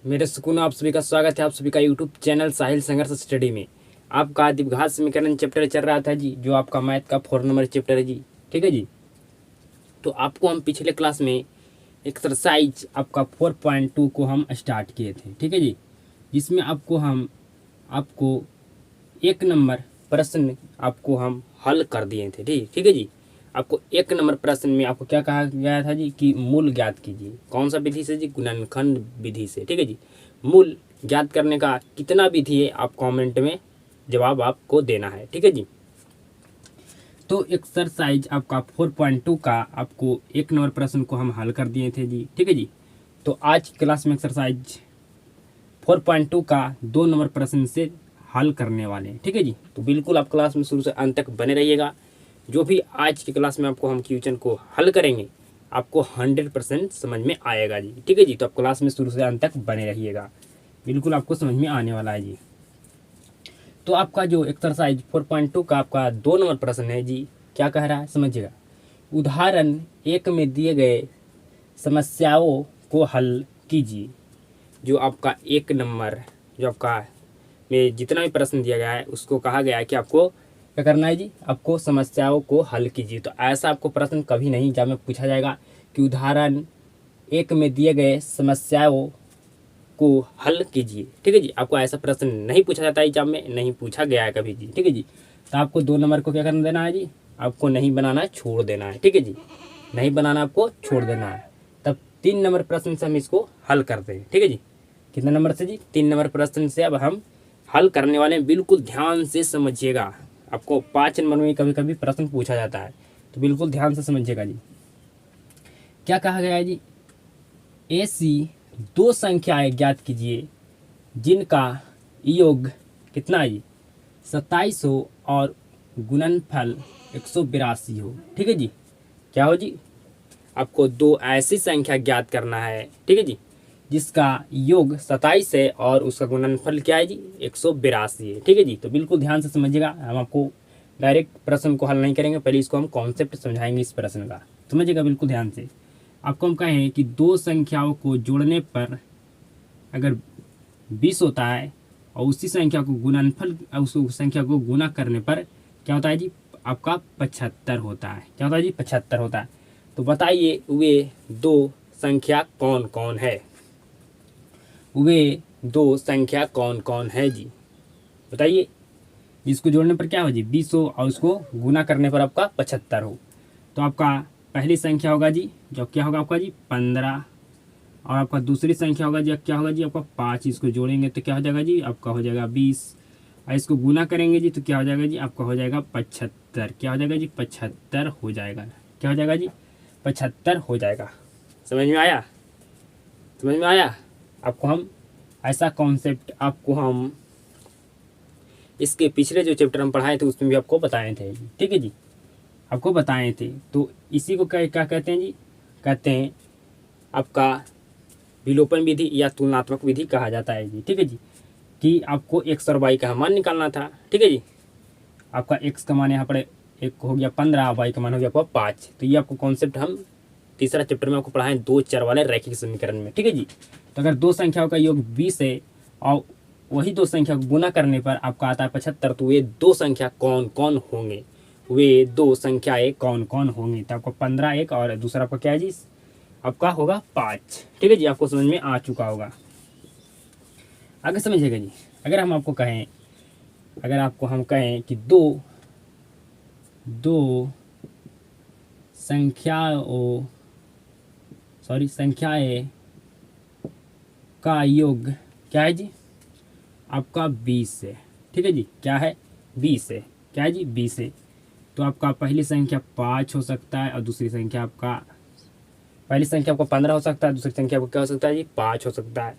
मेरे सुकून आप सभी का स्वागत है आप सभी का यूट्यूब चैनल साहिल संघर्ष स्टडी में। आपका द्विघात समीकरण चैप्टर चल रहा था जी, जो आपका मैथ का 4 नंबर चैप्टर है जी। ठीक है जी। तो आपको हम पिछले क्लास में एक्सरसाइज आपका 4.2 को हम स्टार्ट किए थे। ठीक है जी, जिसमें आपको 1 नंबर प्रश्न आपको हम हल कर दिए थे। ठीक है जी। आपको 1 नंबर प्रश्न में आपको क्या कहा गया था जी कि मूल ज्ञात कीजिए। कौन सा विधि से जी? गुणनखंड विधि से। ठीक है जी। मूल ज्ञात करने का कितना विधि है, आप कमेंट में जवाब आपको देना है। ठीक है जी। तो एक्सरसाइज आपका 4.2 का आपको 1 नंबर प्रश्न को हम हल कर दिए थे जी। ठीक है जी। तो आज की क्लास में एक्सरसाइज 4.2 का 2 नंबर प्रश्न से हल करने वाले हैं। ठीक है जी। तो बिल्कुल आप क्लास में शुरू से अंत तक बने रहिएगा। जो भी आज की क्लास में आपको हम क्वेश्चन को हल करेंगे आपको 100% समझ में आएगा जी। ठीक है जी। तो आप क्लास में शुरू से अंत तक बने रहिएगा, बिल्कुल आपको समझ में आने वाला है जी। तो आपका जो एक्सरसाइज 4.2 का आपका 2 नंबर प्रश्न है जी, क्या कह रहा है समझिएगा। उदाहरण 1 में दिए गए समस्याओं को हल कीजिए। जो आपका 1 नंबर जो आपका में जितना भी प्रश्न दिया गया है उसको कहा गया है कि आपको क्या करना है जी, आपको समस्याओं को हल कीजिए। तो ऐसा आपको प्रश्न कभी नहीं एग्जाम में पूछा जाएगा कि उदाहरण 1 में दिए गए समस्याओं को हल कीजिए। ठीक है जी। आपको ऐसा प्रश्न नहीं पूछा जाता है एग्जाम में, नहीं पूछा गया है कभी जी। ठीक है जी। तो आपको 2 नंबर को क्या करना देना है जी, आपको नहीं बनाना है, छोड़ देना है। ठीक है जी। नहीं बनाना, आपको छोड़ देना है। तब 3 नंबर प्रश्न से हम इसको हल करते हैं। ठीक है जी। कितना नंबर से जी? 3 नंबर प्रश्न से अब हम हल करने वाले हैं। बिल्कुल ध्यान से समझिएगा। आपको 5 नंबर में कभी कभी प्रश्न पूछा जाता है, तो बिल्कुल ध्यान से समझिएगा जी। क्या कहा गया है जी, ऐसी 2 संख्याएं ज्ञात कीजिए जिनका योग कितना है जी, 2700 और गुणनफल 182 हो। ठीक है जी। क्या हो जी, आपको 2 ऐसी संख्या ज्ञात करना है। ठीक है जी, जिसका योग 27 है और उसका गुणनफल क्या है जी, 182 है। ठीक है जी। तो बिल्कुल ध्यान से समझिएगा। हम आपको डायरेक्ट प्रश्न को हल नहीं करेंगे, पहले इसको हम कॉन्सेप्ट समझाएंगे इस प्रश्न का। समझिएगा बिल्कुल ध्यान से। आपको हम कहें कि 2 संख्याओं को जोड़ने पर अगर 20 होता है और उसी संख्या को गुणनफल उस संख्या को गुना करने पर क्या होता है जी, आपका 75 होता है। क्या होता है जी, 75 होता है। तो बताइए वे 2 संख्या कौन कौन है? वे 2 संख्या कौन कौन है जी, बताइए। इसको जोड़ने पर क्या हो जी, 20 हो और उसको गुना करने पर आपका 75 हो। तो आपका पहली संख्या होगा जी, जो क्या होगा आपका जी 15, और आपका दूसरी संख्या होगा जी क्या होगा जी आपका 5। इसको जोड़ेंगे तो क्या हो जाएगा जी, आपका हो जाएगा 20, और इसको गुना करेंगे जी तो क्या हो जाएगा जी, आपका हो जाएगा 75। क्या हो जाएगा जी, 75 हो जाएगा। क्या हो जाएगा जी, 75 हो जाएगा। समझ में आया? समझ में आया? आपको हम ऐसा कॉन्सेप्ट आपको हम इसके पिछले जो चैप्टर हम पढ़ाए थे उसमें भी आपको बताए थे। ठीक है जी, आपको बताए थे। तो इसी को क्या क्या कहते हैं जी, कहते हैं आपका विलोपन विधि या तुलनात्मक विधि कहा जाता है जी। ठीक है जी, कि आपको एक्स और वाई का मान निकालना था। ठीक है जी। आपका एक्स का मान यहाँ पर एक हो गया 15, वाई का मान हो गया आपका 5। तो ये आपको कॉन्सेप्ट हम तीसरा चैप्टर में आपको पढ़ाएं 2 चर वाले रैखिक समीकरण में। ठीक है जी। तो अगर 2 संख्याओं का योग 20 है और वही 2 संख्या को गुना करने पर आपका आता है 75, तो ये 2 संख्या कौन कौन होंगे? वे 2 संख्याएं कौन कौन होंगी? तो आपको 15 एक और दूसरा आपका क्या है जी, आपका होगा 5। ठीक है जी, आपको समझ में आ चुका होगा। आगे समझिएगा जी। अगर हम आपको कहें, अगर आपको हम कहें कि दो संख्याएं का योग क्या है जी, आपका 20 है। ठीक है जी, क्या है 20 है। क्या है जी, 20 है। तो आपका पहली संख्या 5 हो सकता है और दूसरी संख्या आपका, पहली संख्या आपका 15 हो सकता है, दूसरी संख्या आपको क्या हो सकता है जी, 5 हो सकता है।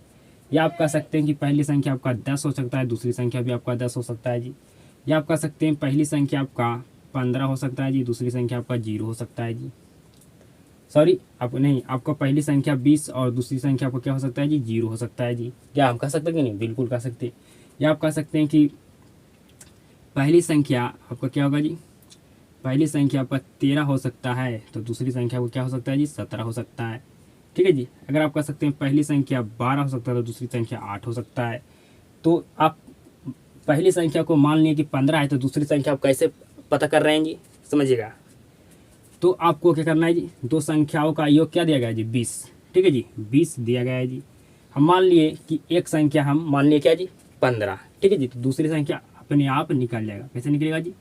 या आप कह सकते हैं कि पहली संख्या आपका 10 हो सकता है, दूसरी संख्या भी आपका 10 हो सकता है जी। या आप कह सकते हैं पहली संख्या आपका 15 हो सकता है जी, दूसरी संख्या आपका 0 हो सकता है जी। सॉरी, आप नहीं, आपका पहली संख्या 20 और दूसरी संख्या आपको क्या हो सकता है जी, 0 हो सकता है जी। क्या हम कह सकते हैं कि नहीं? बिल्कुल कह सकते हैं। या आप कह सकते हैं कि पहली संख्या आपका क्या होगा जी, पहली संख्या आपका 13 हो सकता है, तो दूसरी संख्या को क्या हो सकता है जी, 17 हो सकता है। ठीक है जी। अगर आप कह सकते हैं पहली संख्या 12 हो सकता है तो दूसरी संख्या 8 हो सकता है। तो आप पहली संख्या को मान लिए कि 15 है तो दूसरी संख्या आप कैसे पता कर रहे हैं जी, समझिएगा। तो आपको क्या करना है जी, दो संख्याओं का योग क्या दिया गया है जी, 20। ठीक है जी, 20 दिया गया है जी। हम मान लिए कि एक संख्या हम मान लिए क्या जी, 15। ठीक है जी, तो दूसरी संख्या अपने आप निकल जाएगा। कैसे निकलेगा जी,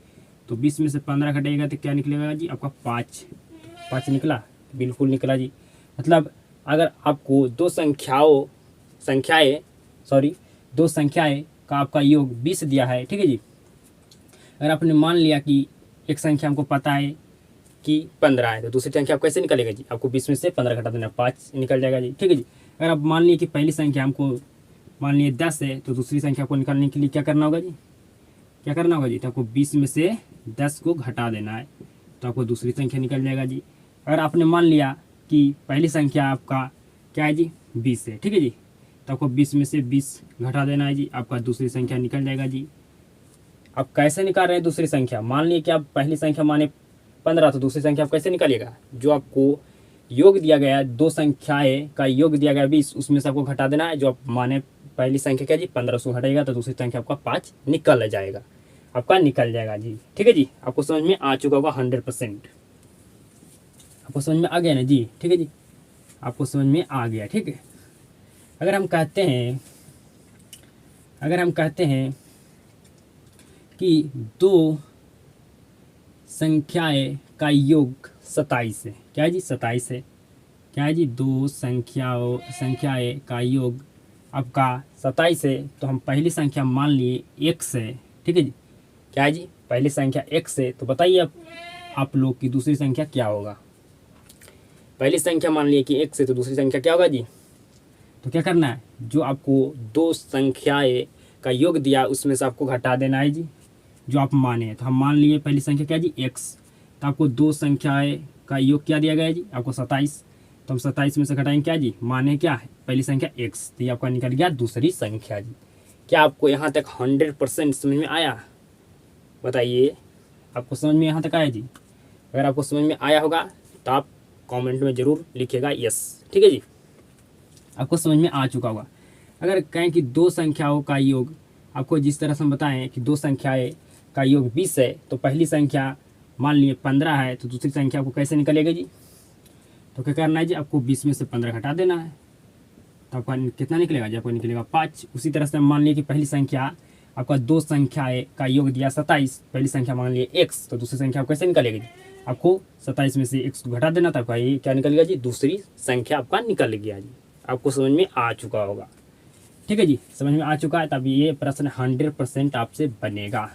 तो 20 में से 15 घटेगा तो क्या निकलेगा जी, आपका 5 निकला, बिल्कुल निकला जी। मतलब अगर आपको दो संख्याएं का आपका योग 20 दिया है, ठीक है जी। अगर आपने मान लिया कि एक संख्या हमको पता है कि 15 है तो दूसरी संख्या आप कैसे निकलेगा जी, आपको 20 में से 15 घटा देना, 5 निकल जाएगा जी। ठीक है जी। अगर आप मान लिए कि पहली संख्या हमको मान लिए 10 है तो दूसरी संख्या को निकालने के लिए क्या करना होगा जी, क्या करना होगा जी, तो आपको 20 में से 10 को घटा देना है तो आपको दूसरी संख्या निकल जाएगा जी। अगर आपने मान लिया कि पहली संख्या आपका क्या है जी, 20 है, ठीक है जी, तो आपको 20 में से 20 घटा देना है जी, आपका दूसरी संख्या निकल जाएगा जी। आप कैसे निकाल रहे हैं दूसरी संख्या, मान लिए कि आप पहली संख्या माने 15 तो दूसरी संख्या आप कैसे निकालिएगा, जो आपको योग दिया गया है, दो संख्याएं का योग दिया गया 20, उसमें से आपको घटा देना है। जो आप माने पहली संख्या क्या जी 15, उसको घटाएगा तो दूसरी संख्या आपका 5 निकल जाएगा, आपका निकल जाएगा जी। ठीक है जी, आपको समझ में आ चुका होगा 100%, आपको समझ में आ गया ना जी। ठीक है जी, आपको समझ में आ गया। ठीक है, अगर हम कहते हैं कि दो संख्याएं का योग 27 है, क्या है जी 27 है, क्या है जी, दो संख्याएं का योग आपका 27 है तो हम पहली संख्या मान लिए x है। ठीक है जी, क्या है जी, पहली संख्या x है, तो बताइए आप लोग की दूसरी संख्या क्या होगा। पहली संख्या मान लिए कि x है तो दूसरी संख्या क्या होगा जी, तो क्या करना है, जो आपको दो संख्याएं का योग दिया उसमें से आपको घटा देना है जी, जो आप माने। तो हम मान लिए पहली संख्या क्या जी x, तो आपको दो संख्याएं का योग क्या दिया गया है जी, आपको 27, तो हम 27 में से घटाएंगे क्या जी, माने क्या है पहली संख्या x, तो ये आपका निकल गया दूसरी संख्या जी। क्या आपको यहाँ तक 100% समझ में आया, बताइए, आपको समझ में यहाँ तक आया जी। अगर आपको समझ में आया होगा तो आप कमेंट में ज़रूर लिखिएगा यस। ठीक है जी, आपको समझ में आ चुका होगा। अगर कहें कि दो संख्याओं का योग, आपको जिस तरह से हम बताएं कि दो संख्याएं का योग 20 है तो पहली संख्या मान लिए 15 है तो दूसरी संख्या आपको कैसे निकलेगा जी, तो क्या करना है जी, आपको 20 में से 15 घटा देना है तो आपका कितना निकलेगा जी, आपको निकलेगा 5। उसी तरह से मान लिए कि पहली संख्या आपका दो संख्याएं का योग दिया 27, पहली संख्या मान लिए x, तो दूसरी संख्या आपको कैसे निकलेगी जी, आपको 27 में से x को घटा देना था, आपका ये क्या निकल गया जी, दूसरी संख्या आपका निकल गया जी। आपको समझ में आ चुका होगा। ठीक है जी, समझ में आ चुका है, तब ये प्रश्न 100% आपसे बनेगा,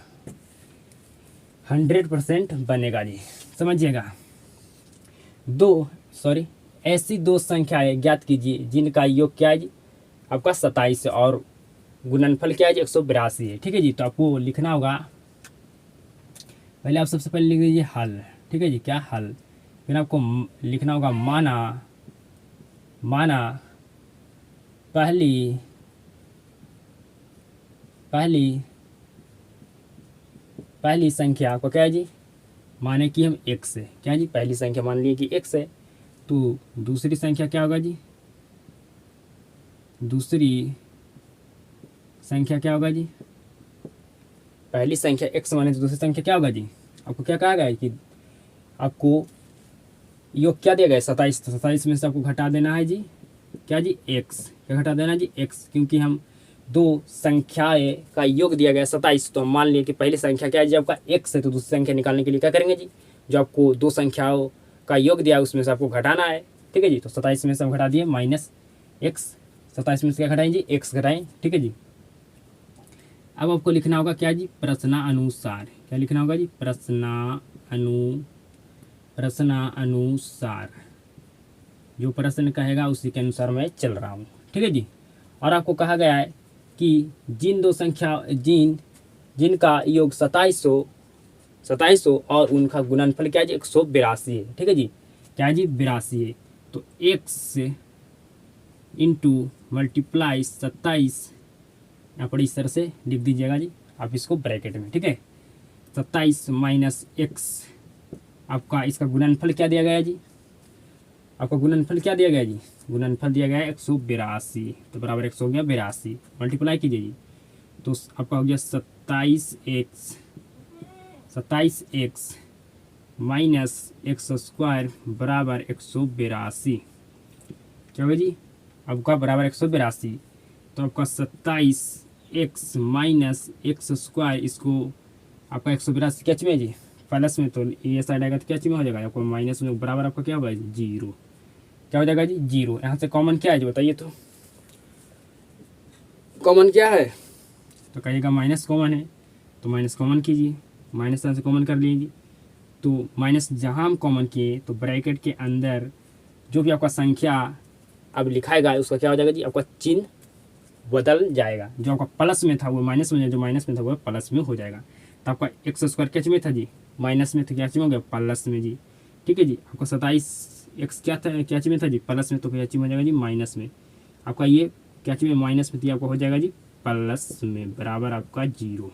100% बनेगा जी, समझिएगा। ऐसी दो संख्याएं ज्ञात कीजिए जिनका योग क्या है जी, आपका 27 है और गुणनफल क्या है जी 182 है। ठीक है जी, तो आपको लिखना होगा, पहले आप सबसे पहले लिख लीजिए हल। ठीक है जी, क्या हल, फिर आपको लिखना होगा माना पहली संख्या को क्या है जी, माने कि हम x है, क्या जी, पहली संख्या मान लिए कि x है, तो दूसरी संख्या क्या होगा जी, दूसरी संख्या क्या होगा जी, पहली संख्या x माने तो दूसरी संख्या क्या होगा जी, आपको क्या कहा गया है कि आपको योग क्या दिया गया है 27, तो 27 में से आपको घटा देना है जी क्या जी x, क्या घटा देना है जी x, क्योंकि हम दो संख्याएं का योग दिया गया 27, तो हम मान लिए कि पहली संख्या क्या है जी आपका x है, तो दूसरी संख्या निकालने के लिए क्या करेंगे जी, जो आपको दो संख्याओं का योग दिया उसमें से आपको घटाना है। ठीक है जी, तो 27 में से हम घटा दिए -x, 27 में से क्या घटाएं जी x घटाएं। ठीक है जी, अब आपको लिखना होगा क्या जी, प्रश्नानुसार, क्या लिखना होगा जी, प्रश्नानुसार, जो प्रश्न कहेगा उसी के अनुसार मैं चल रहा हूँ। ठीक है जी, और आपको कहा गया है कि जिनका योग 2700 और उनका गुणनफल क्या है जी 182 है। ठीक है जी, क्या है जी 82 है, तो x इंटू मल्टीप्लाई 27, यहाँ पर इस तरह से लिख दीजिएगा जी आप इसको ब्रैकेट में। ठीक है, 27 - x, आपका इसका गुणनफल क्या दिया गया जी, आपका गुणनफल क्या दिया गया जी, गुणनफल दिया गया है 182, तो बराबर 100 हो गया 82, मल्टीप्लाई कीजिए जी, तो आपका हो गया 27x माइनस एक्स स्क्वायर बराबर 182, क्या होगा जी आपका बराबर 182। तो आपका 27x माइनस एक्स स्क्वायर, इसको आपका 182 क्या में जी प्लस में, तो ये साइड आएगा तो क्या में हो जाएगा आपको माइनस में, बराबर आपका क्या होगा जीरो, क्या हो जाएगा जी जीरो। यहाँ से कॉमन क्या है जी बताइए, तो कॉमन क्या है, तो कहिएगा माइनस कॉमन है, तो माइनस कॉमन कीजिए, माइनस यहाँ से कॉमन कर लीजिए, तो माइनस जहाँ हम कॉमन किए तो ब्रैकेट के अंदर जो भी आपका संख्या अब लिखाएगा उसका क्या हो जाएगा जी आपका चिन्ह बदल जाएगा, जो आपका प्लस में था वो माइनस में, जो माइनस में था वो प्लस में हो जाएगा। तो आपका एक्स स्क्वायर क्या में था जी माइनस में, तो क्या में हो गया प्लस में जी, ठीक है जी। आपका 27x क्या था, क्या में था जी प्लस में, तो क्या हो जाएगा जी माइनस में। आपका ये क्या में माइनस में, तो आपका हो जाएगा जी प्लस में, बराबर आपका जीरो।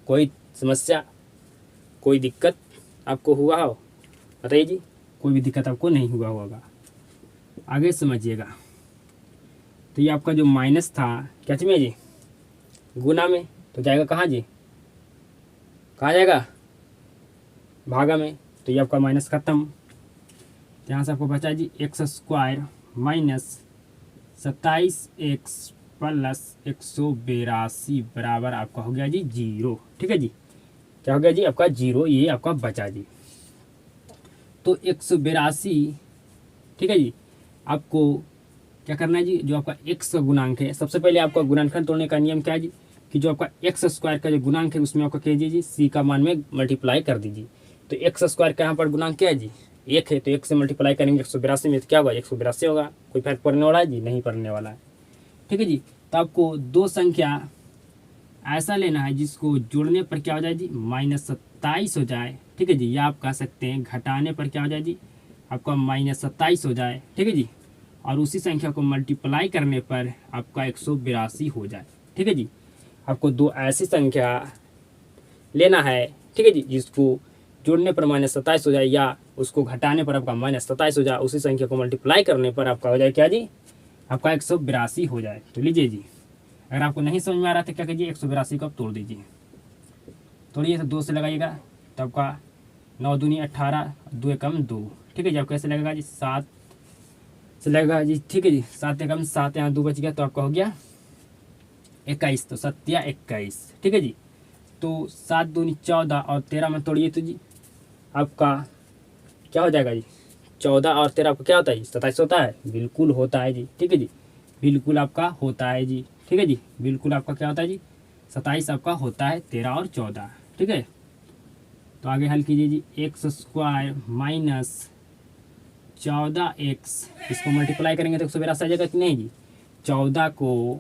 कोई समस्या, कोई दिक्कत आपको हुआ हो बताइए जी, कोई भी दिक्कत आपको नहीं हुआ होगा, आगे समझिएगा। तो ये आपका जो माइनस था क्या में जी गुना में, तो जाएगा कहाँ जी, कहाँ जाएगा भागा में, तो ये आपका माइनस खत्म। यहाँ से आपको बचा जी x square minus 27x plus 182 बराबर आपका हो गया जी जीरो, ठीक है जी। क्या हो गया जी आपका जीरो, ये आपका बचा जी। तो 182, ठीक है जी। आपको क्या करना है जी, जो आपका x का गुणांक है, सबसे पहले आपका गुणनखंड तोड़ने का नियम क्या है जी, कि जो आपका एक्स स्क्वायर का जो गुणांक है उसमें आपका कीजिए जी सी का मान में मल्टीप्लाई कर दीजिए। तो एक्स स्क्वायर का यहाँ पर गुणांक क्या है जी एक है, तो एक से मल्टीप्लाई करेंगे 182 में, तो क्या होगा 182 होगा। कोई फर्क पड़ने वाला है जी, नहीं पड़ने वाला है, ठीक है जी। तो आपको दो संख्या ऐसा लेना है जिसको जोड़ने पर क्या हो जाए जी -27 हो जाए, ठीक है जी। या आप कह सकते हैं घटाने पर क्या हो जाए जी आपका -27 हो जाए, ठीक है जी। और उसी संख्या को मल्टीप्लाई करने पर आपका 182 हो जाए, ठीक है जी। आपको दो ऐसी संख्या लेना है, ठीक है जी, जिसको जोड़ने पर -27 हो जाए या उसको घटाने पर आपका -27 हो जाए, उसी संख्या को मल्टीप्लाई करने पर आपका हो जाए क्या जी आपका 182 हो जाए। तो लीजिए जी, अगर आपको नहीं समझ में आ रहा था क्या कीजिए 182 को आप तोड़ दीजिए, तोड़िए तो 2 से लगाइएगा, तो आपका 9 दूनी 18, 2 एकम 2, ठीक है जी। आप कैसे लगेगा जी 7 से लगेगा जी, ठीक है जी। 7 एकम 7, यहाँ 2 बच गया, तो आपका हो गया 21, तो 7 या 21, ठीक है जी। तो 7 दूनी 14 और 13 में तोड़िए तो जी आपका क्या हो जाएगा जी 14 और 13 आपका क्या होता है जी 27 होता है, बिल्कुल होता है जी, ठीक है जी। बिल्कुल आपका होता है जी, ठीक है जी। बिल्कुल आपका क्या होता है जी 27 आपका होता है 13 और 14, ठीक है। तो आगे हल कीजिए जी एक्स स्क्वायर माइनस 14x, इसको मल्टीप्लाई करेंगे तो 182 आ जाएगा कि नहीं जी। 14 को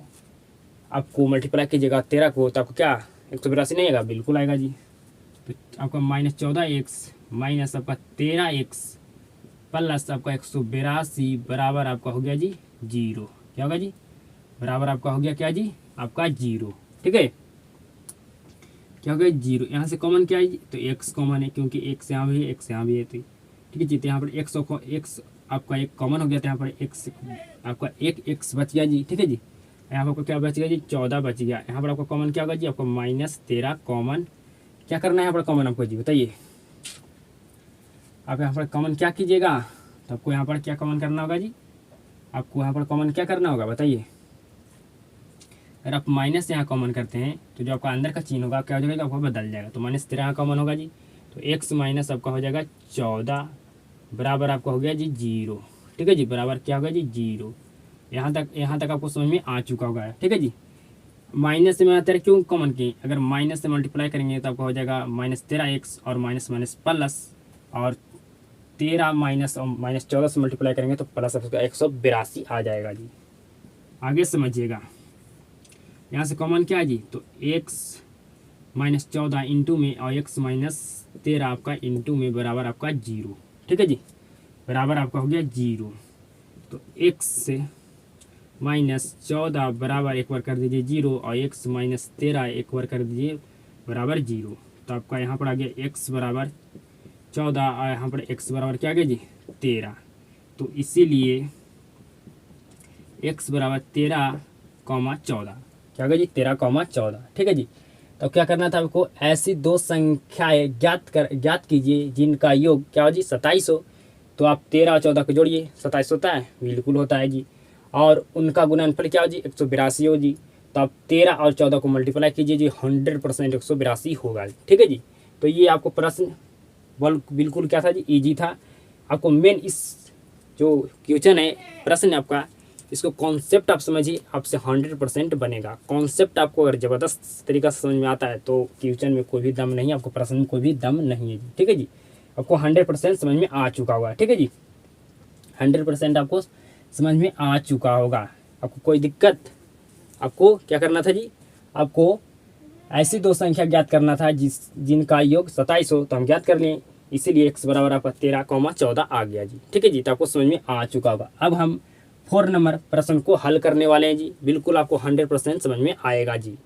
आपको मल्टीप्लाई कीजिएगा 13 को, तो आपको क्या 182 नहीं आएगा, बिल्कुल आएगा जी। तो आपका -14x माइनस आपका 13x प्लस आपका 182 बराबर आपका हो गया जी जीरो। क्या होगा जी बराबर आपका हो गया क्या जी आपका जीरो, ठीक है। क्या हो गया जीरो, यहाँ से कॉमन क्या है जी, तो एक्स कॉमन है क्योंकि एक्स यहाँ भी है एक्स यहाँ भी है, तो ठीक है जी। तो यहाँ पर एक्स आपका एक कॉमन हो गया, तो यहाँ पर एक्स आपका एक एक्स बच गया जी, ठीक है जी। यहाँ पर आपको क्या बच गया जी 14 बच गया। यहाँ पर आपका कॉमन क्या होगा जी आपको -13 कॉमन क्या करना है यहाँ पर कॉमन आपको जी बताइए। आप यहाँ पर कॉमन क्या कीजिएगा, तो आपको यहाँ पर क्या कॉमन करना होगा जी, आपको यहाँ पर कॉमन क्या करना होगा बताइए। अगर आप माइनस यहाँ कॉमन करते हैं तो जो आपका अंदर का चिन्ह होगा क्या हो जाएगा आपका बदल जाएगा, तो -13 यहाँ कॉमन होगा जी, तो एक्स माइनस आपका हो जाएगा 14 बराबर आपका हो गया जी जीरो, ठीक है जी। बराबर क्या होगा जी जीरो। यहाँ तक आपको समझ में आ चुका होगा, ठीक है जी। माइनस में 13 क्यों कॉमन की, अगर माइनस से मल्टीप्लाई करेंगे तो आपका हो जाएगा -13x और माइनस माइनस प्लस, और 13 माइनस और -14 से मल्टीप्लाई करेंगे तो प्लस आपका 182 आ जाएगा जी। आगे समझिएगा, यहाँ से कॉमन क्या है जी, तो x -14 इंटू में और x -13 आपका इंटू में बराबर आपका जीरो, ठीक है जी। बराबर आपका हो गया जीरो। तो x से -14 बराबर एक बार कर दीजिए जीरो, और x -13 एक बार कर दीजिए बराबर जीरो। तो आपका यहाँ पर आ गया x बराबर 14 और यहाँ पर x बराबर क्या आ गया जी 13। तो इसीलिए x बराबर 13,14। क्या होगा जी? 13,14। ठीक है जी। तो क्या करना था आपको? ऐसी दो संख्याएं ज्ञात कीजिए जिनका योग क्या हो जी? 27 हो। तो आप 13 और 14 को जोड़िए, 27 होता है, बिल्कुल होता है जी। और उनका गुणनफल क्या हो जी? 182 हो जी। तो आप 13 और 14 को मल्टीप्लाई कीजिए जी, 100% 182 होगा। ठीक है जी। तो ये आपको प्रश्न बिल्कुल क्या था जी? ईजी था। आपको मेन इस जो क्वेश्चन है, प्रश्न है आपका, इसको कॉन्सेप्ट आप समझिए, आपसे 100% बनेगा। कॉन्सेप्ट आपको अगर ज़बरदस्त तरीका से समझ में आता है तो क्वेश्चन में कोई भी दम नहीं, आपको प्रश्न में कोई भी दम नहीं है जी। ठीक है जी। आपको 100% समझ में आ चुका होगा। ठीक है जी। 100% आपको समझ में आ चुका होगा। आपको कोई दिक्कत, आपको क्या करना था जी? आपको ऐसी दो संख्या ज्ञात करना था जिनका योग 27 हो, तो हम ज्ञात कर लिए, इसीलिए x बराबर आपका 13,14 आ गया जी। ठीक है जी। तो आपको समझ में आ चुका होगा। अब हम 4 नंबर प्रश्न को हल करने वाले हैं जी। बिल्कुल आपको 100% समझ में आएगा जी।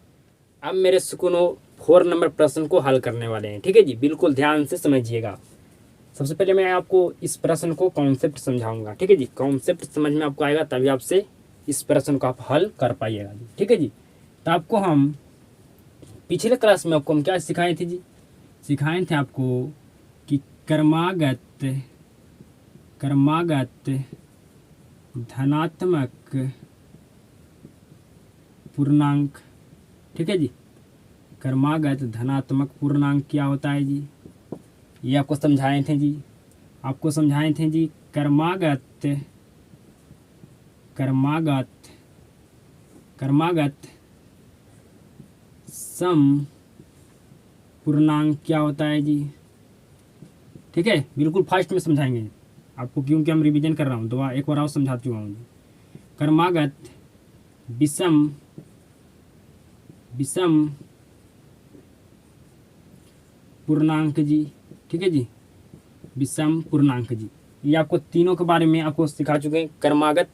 अब मेरे सुकूनो 4 नंबर प्रश्न को हल करने वाले हैं। ठीक है जी। बिल्कुल ध्यान से समझिएगा। सबसे पहले मैं आपको इस प्रश्न को कॉन्सेप्ट समझाऊंगा। ठीक है जी। कॉन्सेप्ट समझ में आपको आएगा तभी आपसे इस प्रश्न को आप हल कर पाइएगा जी। ठीक है जी। तो आपको हम पिछले क्लास में आपको हम क्या सिखाए थे जी? सिखाए थे आपको कि क्रमागत धनात्मक पूर्णांक। ठीक है जी। क्रमागत धनात्मक पूर्णांक क्या होता है जी? ये आपको समझाए थे जी। आपको समझाए थे जी क्रमागत सम पूर्णांक क्या होता है जी? ठीक है। बिल्कुल फास्ट में समझाएंगे आपको, क्योंकि हम रिवीजन कर रहा हूँ, दोबारा एक बार और समझा चुका हूँ जी। क्रमागत विषम पूर्णांक जी। ठीक है जी। विषम पूर्णांक जी, ये आपको तीनों के बारे में आपको सिखा चुके हैं। क्रमागत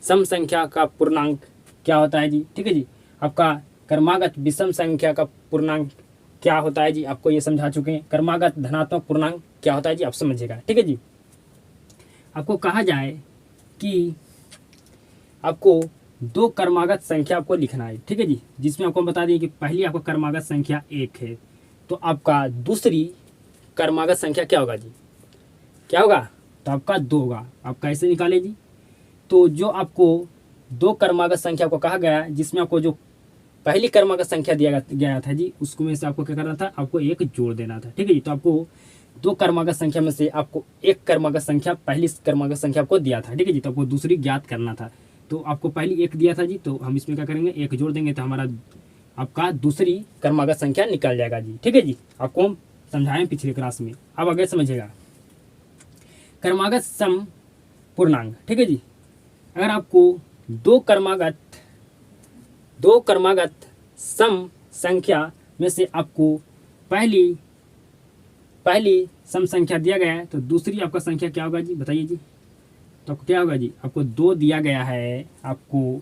सम संख्या का पूर्णांक क्या होता है जी? ठीक है जी। आपका क्रमागत विषम संख्या का पूर्णांक क्या होता है जी? आपको ये समझा चुके हैं। क्रमागत धनात्मक पूर्णांक क्या होता है जी? आप समझिएगा। ठीक है जी। आपको कहा जाए कि आपको दो क्रमागत संख्या आपको लिखना है। ठीक है जी। जिसमें आपको बता दें कि पहली आपका क्रमागत संख्या 1 है, तो आपका दूसरी क्रमागत संख्या क्या होगा जी? क्या होगा? तो आपका 2 होगा। आप कैसे निकाले जी? तो जो आपको दो क्रमागत संख्या को कहा गया, जिसमें आपको जो पहली क्रमागत संख्या दिया गया था जी, उसको में से आपको क्या करना था? आपको एक जोड़ देना था। ठीक है जी। तो आपको दो क्रमागत संख्या में से आपको एक क्रमागत संख्या, पहली क्रमागत संख्या आपको दिया था। ठीक है जी। तो आपको दूसरी ज्ञात करना था। तो आपको पहली एक दिया था जी, तो हम इसमें क्या करेंगे? एक जोड़ देंगे, तो हमारा आपका दूसरी क्रमागत संख्या निकल जाएगा जी। ठीक है जी। आपको हम समझाएं पिछले क्लास में, अब आगे समझिएगा। क्रमागत सम पूर्णांक। ठीक है जी। अगर आपको दो क्रमागत सम संख्या में से आपको पहली सम संख्या दिया गया है, तो दूसरी आपका संख्या क्या होगा जी? बताइए जी। तो आपको क्या होगा जी? आपको 2 दिया गया है, आपको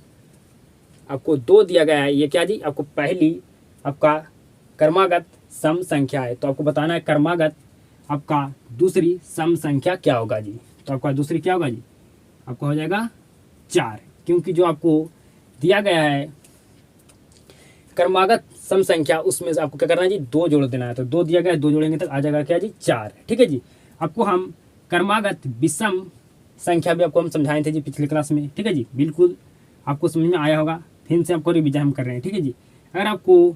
2 दिया गया है। ये क्या जी? आपको पहली आपका क्रमागत सम संख्या है, तो आपको बताना है क्रमागत आपका दूसरी सम संख्या क्या होगा जी? तो आपका दूसरी क्या होगा जी? आपका हो जाएगा 4, क्योंकि जो आपको दिया गया है क्रमागत सम संख्या, उसमें से आपको क्या करना है जी? 2 जोड़ देना है। तो 2 दिया गया है, 2 जोड़ेंगे तक आ जाएगा क्या जी? 4। ठीक है जी। आपको हम क्रमागत विषम संख्या भी आपको हम समझाए थे जी पिछले क्लास में। ठीक है जी। बिल्कुल आपको समझ में आया होगा। फिर से आपको रिवीजन हम कर रहे हैं। ठीक है जी। अगर आपको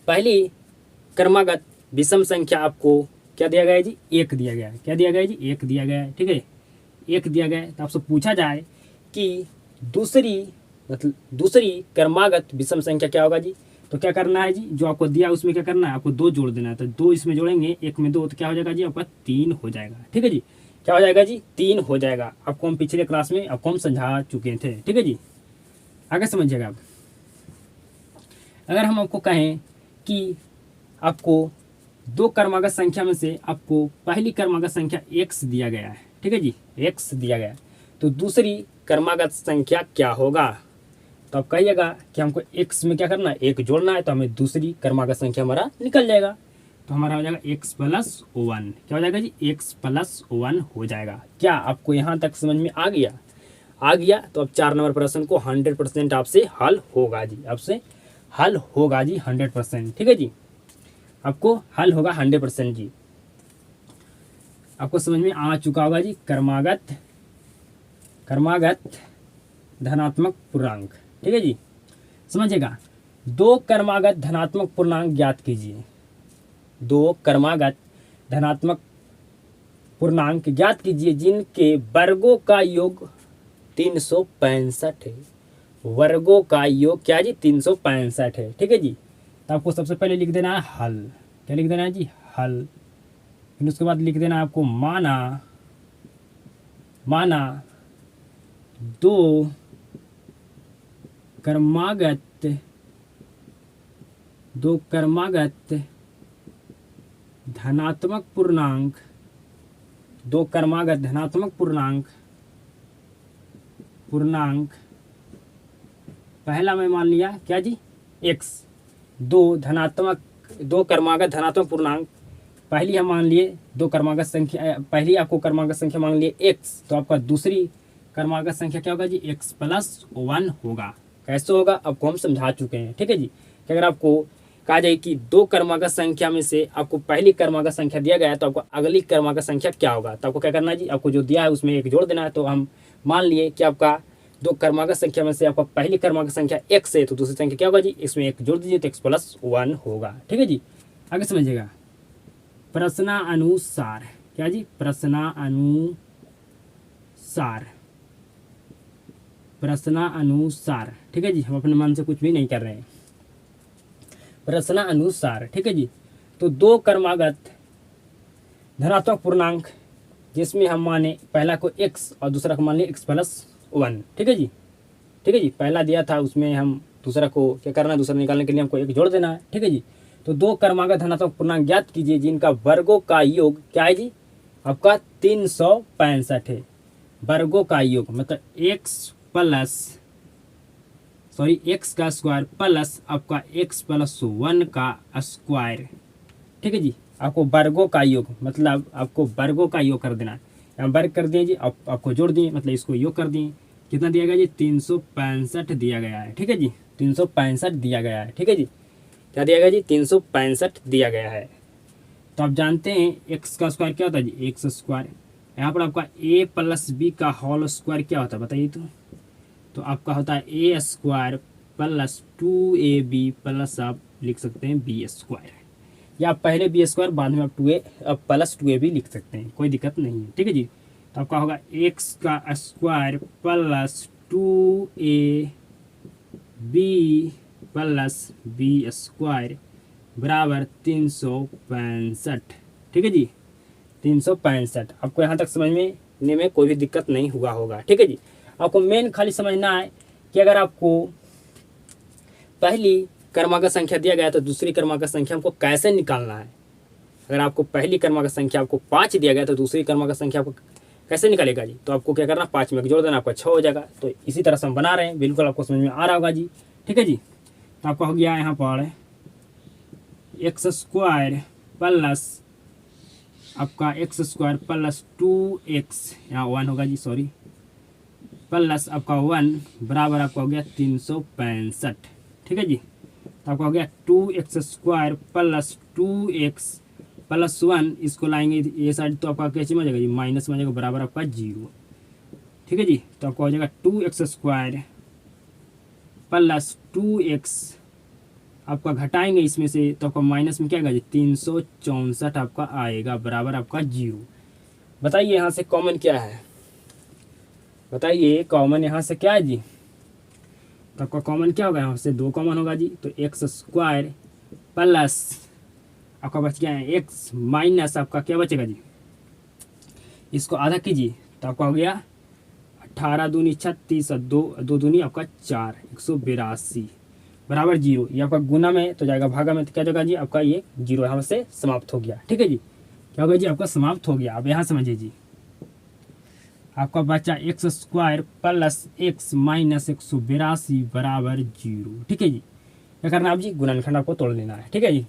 पहली क्रमागत विषम संख्या आपको क्या दिया गया है जी? 1 दिया गया है। क्या दिया गया है जी? 1 दिया गया है। ठीक है। 1 दिया गया है। तो आपसे पूछा जाए कि दूसरी क्रमागत विषम संख्या क्या होगा जी? तो क्या करना है जी? जो आपको दिया उसमें क्या करना है? आपको 2 जोड़ देना है। तो 2 इसमें जोड़ेंगे, 1 में 2, तो क्या हो जाएगा जी? आपका 3 हो जाएगा। ठीक है जी। क्या हो जाएगा जी? 3 हो जाएगा। आपको हम पिछले क्लास में आपको हम समझा चुके थे। ठीक है जी। आगे समझिएगा आप। अगर हम आपको कहें कि आपको दो क्रमागत संख्या में से आपको पहली क्रमागत संख्या x दिया गया है। ठीक है जी। x दिया गया है, तो दूसरी क्रमागत संख्या क्या होगा? तो आप कहिएगा कि हमको x में क्या करना है? 1 जोड़ना है, तो हमें दूसरी क्रमागत संख्या हमारा निकल जाएगा। तो हमारा हो जाएगा x प्लस 1। क्या हो जाएगा जी, x प्लस 1 हो जाएगा। क्या आपको यहाँ तक समझ में आ गया? आ गया तो अब 4 नंबर प्रश्न को 100% आपसे हल होगा जी, आपसे हल होगा जी 100%। ठीक है जी, आपको हल होगा 100% जी। आपको समझ में आ चुका होगा जी। कर्मागत धनात्मक पूर्णांक। ठीक है जी, समझिएगा। 2 कर्मागत धनात्मक पूर्णांक ज्ञात कीजिए। 2 कर्मागत धनात्मक पूर्णांक ज्ञात कीजिए जिनके वर्गों का योग 365 है। वर्गों का योग क्या जी, 365 है। ठीक है जी, तो आपको सबसे पहले लिख देना है हल। क्या लिख देना है जी, हल। फिर उसके बाद लिख देना है आपको माना 2 कर्मागत धनात्मक पूर्णांक, 2 कर्मागत धनात्मक पूर्णांक पहला मैं मान लिया क्या जी, x। 2 कर्मागत धनात्मक पूर्णांक पहली हम मान लिए 2 कर्मागत संख्या, पहली आपको कर्मागत संख्या मान लिए x, तो आपका दूसरी कर्मागत संख्या क्या होगा जी, x प्लस 1 होगा। कैसे होगा आपको हम समझा चुके हैं। ठीक है जी, कि अगर आपको कहा जाए कि 2 कर्मागत संख्या में से आपको पहली कर्मागत संख्या दिया गया है तो आपको अगली कर्मागत संख्या क्या होगा, तो आपको क्या करना है जी, आपको जो दिया है उसमें 1 जोड़ देना है। तो हम मान लिए कि आपका 2 कर्मागत संख्या में से आपका पहली कर्मागत संख्या x है, तो दूसरी संख्या क्या होगा जी, इसमें 1 जोड़ दीजिए तो x प्लस 1 होगा। ठीक है जी, आगे समझिएगा। प्रश्नानुसार, क्या जी, प्रश्नानुसार। ठीक है जी, हम अपने मन से कुछ भी नहीं कर रहे हैं। प्रश्नानुसार। ठीक है जी, तो 2 कर्मागत धनात्मक पूर्णांक जिसमें हम माने पहला को x और दूसरा को मान लिया x प्लस 1। ठीक है जी, ठीक है जी, पहला दिया था उसमें हम दूसरा को क्या करना है, दूसरा निकालने के लिए हमको 1 जोड़ देना है। ठीक है जी, तो 2 कर्मागत धनात्मक पूर्णांक ज्ञात कीजिए जिनका वर्गों का योग क्या है जी, आपका 365 है। वर्गों का योग मतलब x का स्क्वायर प्लस आपका x प्लस 1 का स्क्वायर। ठीक है जी, आपको वर्गों का योग मतलब आपको वर्गों का योग कर देना है। यहाँ वर्ग कर दिए जी, आपको जोड़ दिए मतलब इसको योग कर दिए। कितना दिया गया जी, 365 दिया गया है। ठीक है जी, 365 दिया गया है। ठीक है जी, क्या दिया गया जी, 365 दिया गया है। तो आप जानते हैं x का स्क्वायर क्या होता है जी, x स्क्वायर। यहाँ पर आपका a प्लस बी का होल स्क्वायर क्या होता है बताइए तो आपका होता है a square plus 2ab plus आप लिख सकते हैं b स्क्वायर, या आप पहले b स्क्वायर बाद में आप प्लस 2ab लिख सकते हैं, कोई दिक्कत नहीं है। ठीक है जी, तो आपका होगा x का square plus 2ab plus b square बराबर 365। ठीक है जी, 365। आपको यहाँ तक समझने में कोई भी दिक्कत नहीं हुआ होगा। ठीक है जी, आपको मेन खाली समझना है कि अगर आपको पहली कर्मागत संख्या दिया गया तो दूसरी कर्मागत संख्या हमको कैसे निकालना है। अगर आपको पहली कर्मागत संख्या आपको 5 दिया गया तो दूसरी कर्मागत संख्या आपको कैसे निकालेगा जी, तो आपको क्या करना, 5 में जोड़ देना, आपका 6 हो जाएगा। तो इसी तरह से हम बना रहे हैं, बिल्कुल आपको समझ में आ रहा होगा जी। ठीक है जी, तो आपका हो गया यहाँ पर x स्क्वायर प्लस आपका x स्क्वायर प्लस 2x, यहाँ 1 होगा जी, सॉरी, प्लस आपका 1 बराबर आपका हो गया 365। ठीक है जी, तो आपका हो गया 2x square plus 2x plus 1, इसको लाएंगे ये साइड तो आपका कैसे में जाएगा जी, माइनस में जाएगा, बराबर आपका 0। ठीक है जी, तो आपका हो जाएगा 2x स्क्वायर प्लस 2x, आपका घटाएंगे इसमें से तो आपका माइनस में क्या आएगा जी, 364 आपका आएगा, बराबर आपका 0। बताइए यहाँ से कॉमन क्या है, बताइए कॉमन यहाँ से क्या है जी, तो आपका कॉमन क्या होगा, यहाँ से 2 कॉमन होगा जी, तो x स्क्वायर प्लस आपका बच गया है x माइनस आपका क्या बचेगा जी, इसको आधा कीजिए तो आपका हो गया 18 दूनी 36 और 2 दूनी आपका 4, 182 बराबर 0। ये आपका गुना में तो जाएगा, भागा में तो क्या जाएगा जी, आपका ये 0 यहाँ से समाप्त हो गया। ठीक है जी, क्या हो गया जी, आपका समाप्त हो गया। अब यहाँ समझिए जी, आपका बचा x square plus x minus 182 बराबर 0। ठीक है जी, क्या करना है आप जी, गुणनखंड आपको तोड़ लेना है। ठीक है जी,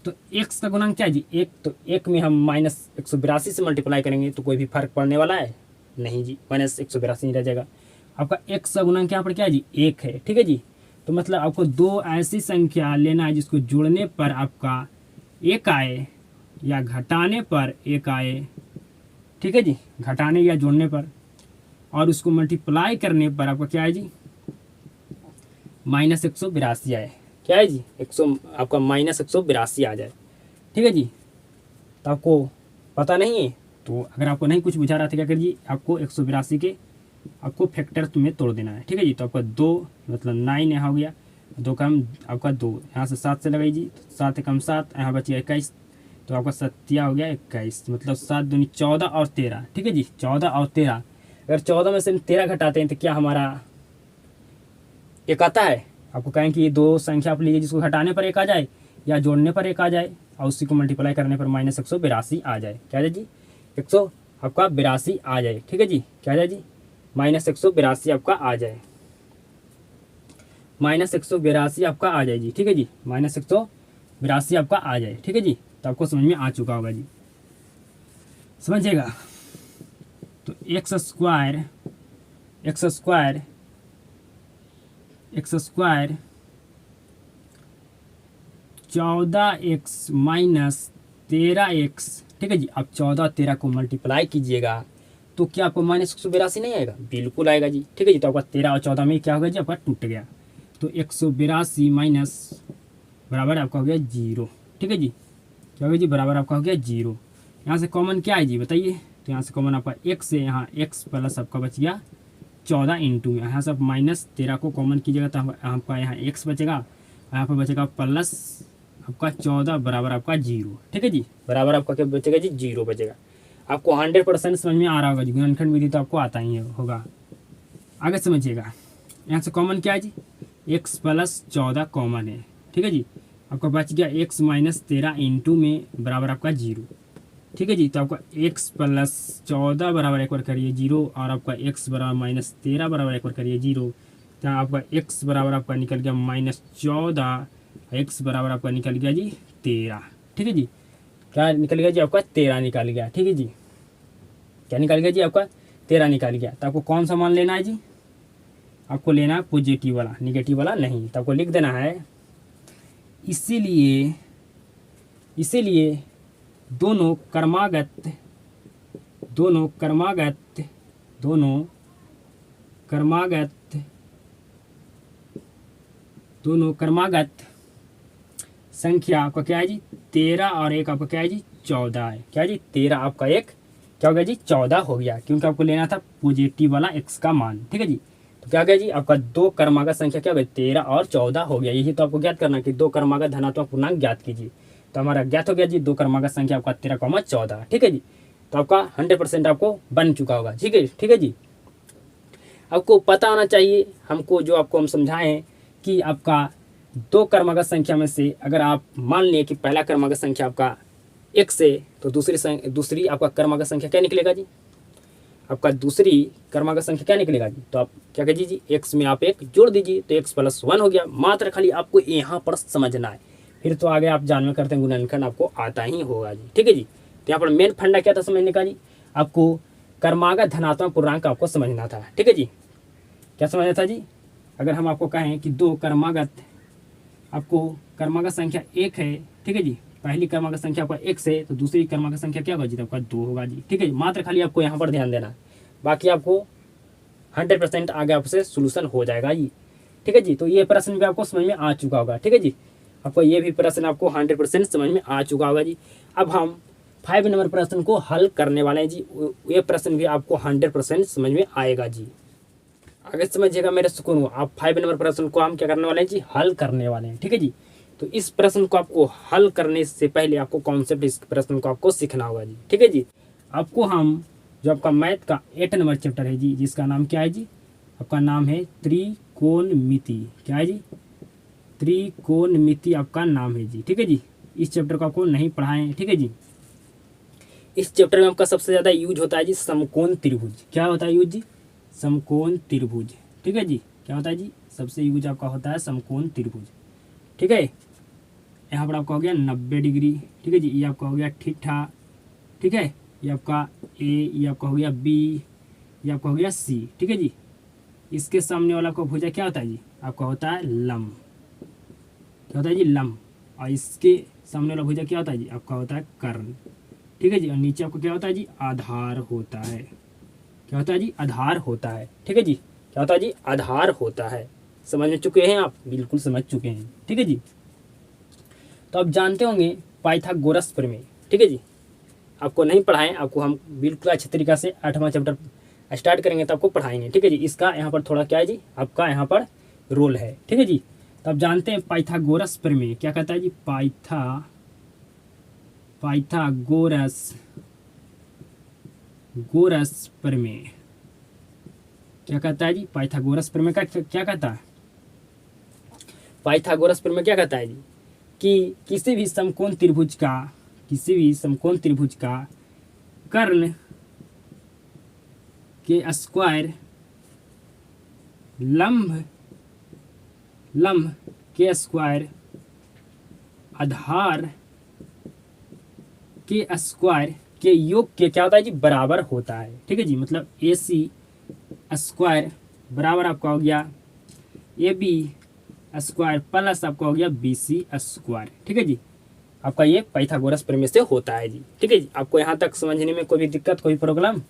तो x का गुणांक क्या है जी, एक, तो एक में हम -182 से मल्टीप्लाई करेंगे तो कोई भी फर्क पड़ने वाला है नहीं जी, -182 नहीं रह जाएगा। आपका x का गुणांक यहाँ पर क्या है जी, एक है, ठीक है जी। तो मतलब आपको दो ऐसी संख्या लेना है जिसको जोड़ने पर आपका एक आए या घटाने पर एक आए, ठीक है जी, घटाने या जोड़ने पर, और उसको मल्टीप्लाई करने पर आपका क्या है जी, -182 आए, क्या है जी, आपका -182 आ जाए, ठीक है जी। तो आपको पता नहीं है, तो अगर आपको नहीं कुछ बुझा रहा था क्या कर जी, आपको 182 के आपको फैक्टर में तोड़ देना है, ठीक है जी। तो आपका 2 मतलब 9 यहाँ हो गया, 2 कम आपका 2, यहाँ से 7 से लगाई जी, 7 कम 7, यहाँ बचिए 21, तो आपका सत्या हो गया 21, मतलब 7 दूनी 14 और 13, ठीक है जी, 14 और 13। अगर 14 में से हम 13 घटाते हैं तो क्या हमारा एक आता है। आपको कहें कि ये दो संख्या आप लीजिए जिसको घटाने पर एक आ जाए या जोड़ने पर एक आ जाए और उसी को मल्टीप्लाई करने पर -182 आ जाए, क्या आ जाए जी, 100 आपका 82 आ जाए, ठीक है जी, क्या आ जाए जी, -182 आपका आ जाए, -182 आपका आ जाए जी, ठीक है जी, -182 आपका आ जाए, ठीक है जी। तो आपको समझ में आ चुका होगा जी, समझिएगा। तो एक्स स्क्वायर 14x - 13x, ठीक है जी। अब 14 13 को मल्टीप्लाई कीजिएगा तो क्या आपको -182 नहीं आएगा, बिल्कुल आएगा जी, ठीक है जी। तो आपका 13 और 14 में क्या होगा जी, आपका टूट गया, तो 182 माइनस बराबर आपका हो गया 0, ठीक है जी, क्या हो गया जी, बराबर आपका हो गया 0। यहाँ से कॉमन क्या है जी बताइए, तो यहाँ से कॉमन आपका x है, यहाँ x प्लस आपका बच गया 14 इंटू, यहाँ से आप -13 को कॉमन कीजिएगा तो आपका यहाँ x बचेगा, यहाँ पर बचेगा प्लस आपका 14 बराबर आपका 0, ठीक है जी, बराबर आपका क्या बचेगा जी, 0 बचेगा। आपको 100% समझ में आ रहा होगा जी, गुणनखंड विधि तो आपको आता ही होगा। आगे समझिएगा, यहाँ से कॉमन क्या है जी, x प्लस 14 कॉमन है, ठीक है जी। आपका बच गया x - 13 इंटू में बराबर आपका 0, ठीक है जी। तो आपका x प्लस 14 बराबर एक बार करिए 0 और आपका x बराबर -13 बराबर एक बार करिए 0, तो आपका x बराबर आपका निकल गया -14, x बराबर आपका निकल गया जी 13, ठीक है जी। क्या निकल गया जी, आपका 13 निकल गया, ठीक है जी, क्या निकल गया जी, आपका 13 निकल गया। तो आपको कौन सा मान लेना है जी, आपको लेना है पॉजिटिव वाला, निगेटिव वाला नहीं। तो आपको लिख देना है इसीलिए दोनों क्रमागत संख्या आपका क्या है जी, 13 और 1 आपका क्या है जी, 14 है, क्या है जी, 13 आपका 1 क्या हो गया जी, 14 हो गया, क्योंकि आपको लेना था पॉजिटिव वाला x का मान, ठीक है जी। तो क्या गया जी, आपका दो क्रमागत संख्या क्या हो गई, 13 और 14 हो गया। यही तो आपको ज्ञात करना कि दो क्रमागत धनात्मक पूर्णांक ज्ञात कीजिए। तो हमारा ज्ञात हो गया जी दो क्रमागत संख्या आपका 13, 14, ठीक है जी। तो आपका 100% आपको बन चुका होगा, ठीक है जी। आपको पता होना चाहिए हमको, जो आपको हम समझाएं कि आपका दो क्रमागत संख्या में से अगर आप मान लिए कि पहला क्रमागत संख्या आपका x है तो दूसरी आपका क्रमागत संख्या क्या निकलेगा जी, आपका दूसरी क्रमागत संख्या क्या निकलेगा जी। तो आप क्या कीजिए जी, x में आप 1 जोड़ दीजिए तो x + 1 हो गया। मात्र खाली आपको यहाँ पर समझना है, फिर तो आगे आप जानवे करते हैं गुणनखंड आपको आता ही होगा जी, ठीक है जी। तो यहाँ पर मेन फंडा क्या था समझने का जी, आपको क्रमागत धनात्मक पूर्णांक आपको समझना था, ठीक है जी। क्या समझना था जी, अगर हम आपको कहें कि दो क्रमागत संख्या 1 है, ठीक है जी, पहली क्रमागत संख्या आपका x है तो दूसरी क्रमागत संख्या क्या होगा जी, आपका 2 होगा जी, ठीक है जी। मात्र खाली आपको यहाँ पर ध्यान देना, बाकी आपको 100% आगे आपसे सोल्यूशन हो जाएगा जी, ठीक है जी। तो ये प्रश्न भी आपको समझ में आ चुका होगा, ठीक है जी। आपको ये भी प्रश्न आपको 100% समझ में आ चुका होगा जी। अब हम 5 नंबर प्रश्न को हल करने वाले हैं जी। ये प्रश्न भी आपको 100% समझ में आएगा जी। आगे समझिएगा मेरे सुकून, आप 5 नंबर प्रश्न को हम क्या करने वाले हैं जी, हल करने वाले हैं, ठीक है जी। तो इस प्रश्न को आपको हल करने से पहले आपको कॉन्सेप्ट इस प्रश्न को आपको सीखना होगा जी, ठीक है जी। आपको हम जो आपका मैथ का 8 नंबर चैप्टर है जी, जिसका नाम क्या है जी, आपका नाम है त्रिकोणमिति, क्या है जी, त्रिकोणमिति आपका नाम है जी, ठीक है जी। इस चैप्टर को आपको नहीं पढ़ाएं, ठीक है जी। इस चैप्टर में आपका सबसे ज़्यादा यूज होता है जी समकोण त्रिभुज। क्या होता है यूज जी, समकोण त्रिभुज, ठीक है जी। क्या होता है जी, सबसे यूज आपका होता है समकोण त्रिभुज, ठीक है। यहाँ पर आपका हो गया 90 डिग्री, ठीक है जी। ये आपका हो गया थीटा, ठीक है। ये आपका ए, ये आपका हो गया बी, ये आपका हो गया सी, ठीक है जी। इसके सामने वाला आपका भुजा क्या होता है जी, आपका होता है लंब, क्या होता है जी, लंब। और इसके सामने वाला भुजा क्या होता है जी, आपका होता है कर्ण, ठीक है जी। और नीचे आपको क्या होता है जी, आधार होता है, क्या होता है जी, आधार होता है, ठीक है जी। क्या होता है जी, आधार होता है। समझ में चुके हैं आप, बिल्कुल समझ चुके हैं, ठीक है जी। तो आप जानते होंगे पाइथागोरस प्रमेय, ठीक है जी। आपको नहीं पढ़ाएं, आपको हम बिल्कुल अच्छे तरीक़ा से 8वां चैप्टर स्टार्ट करेंगे तो आपको पढ़ाएंगे, ठीक है जी। इसका यहाँ पर थोड़ा क्या है जी, आपका यहाँ पर रोल है, ठीक है जी। तो आप जानते हैं पाइथागोरस प्रमेय क्या कहता है जी, पाइथागोरस प्रमेय क्या कहता है जी, पाइथागोरस प्रमेय का क्या कहता है, पाइथागोरस प्रमेय क्या कहता है जी, कि किसी भी समकोण त्रिभुज का कर्ण के स्क्वायर लंब के स्क्वायर आधार के स्क्वायर के योग के क्या होता है जी, बराबर होता है, ठीक है जी। मतलब AC स्क्वायर बराबर आपका हो गया AB स्क्वायर प्लस आपका हो गया BC स्क्वायर, ठीक है जी। आपका ये पाइथागोरस प्रमेय से होता है जी, ठीक है जी। आपको यहाँ तक समझने में कोई भी दिक्कत, कोई प्रॉब्लम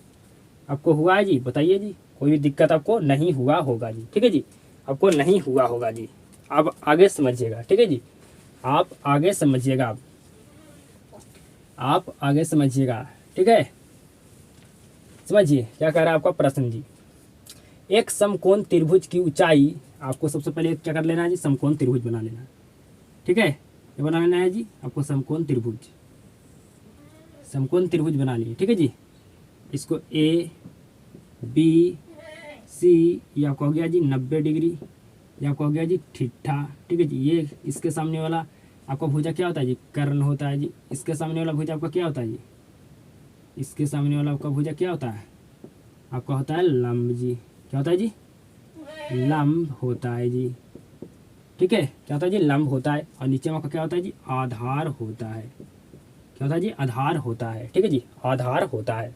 आपको हुआ है जी, बताइए जी। कोई भी दिक्कत आपको नहीं हुआ होगा जी, ठीक है जी, आपको नहीं हुआ होगा जी। आप आगे समझिएगा, ठीक है जी, आप आगे समझिएगा, आप आगे समझिएगा, ठीक है। समझिए क्या कह रहा है आपका प्रश्न जी। एक समकोण त्रिभुज की ऊंचाई, आपको सबसे पहले क्या कर लेना है जी, समकोण त्रिभुज बना लेना, ठीक है। ये बना लेना है जी आपको समकोण त्रिभुज बना लिए, ठीक है जी। इसको A B C, ये आपका हो गया जी 90 डिग्री, ये आपका हो गया जी थीटा, ठीक है जी। ये इसके सामने वाला आपका भुजा क्या होता है जी, कर्ण होता है जी। इसके सामने वाला भुजा आपका क्या होता है जी, इसके सामने वाला आपका भुजा क्या होता है, आपका होता है लंब जी, क्या होता है जी, लंब होता है जी, ठीक है। क्या होता है जी, लंब होता है। और नीचे में आपका क्या होता है जी, आधार होता है, क्या होता है जी, आधार होता है, ठीक है जी, आधार होता है।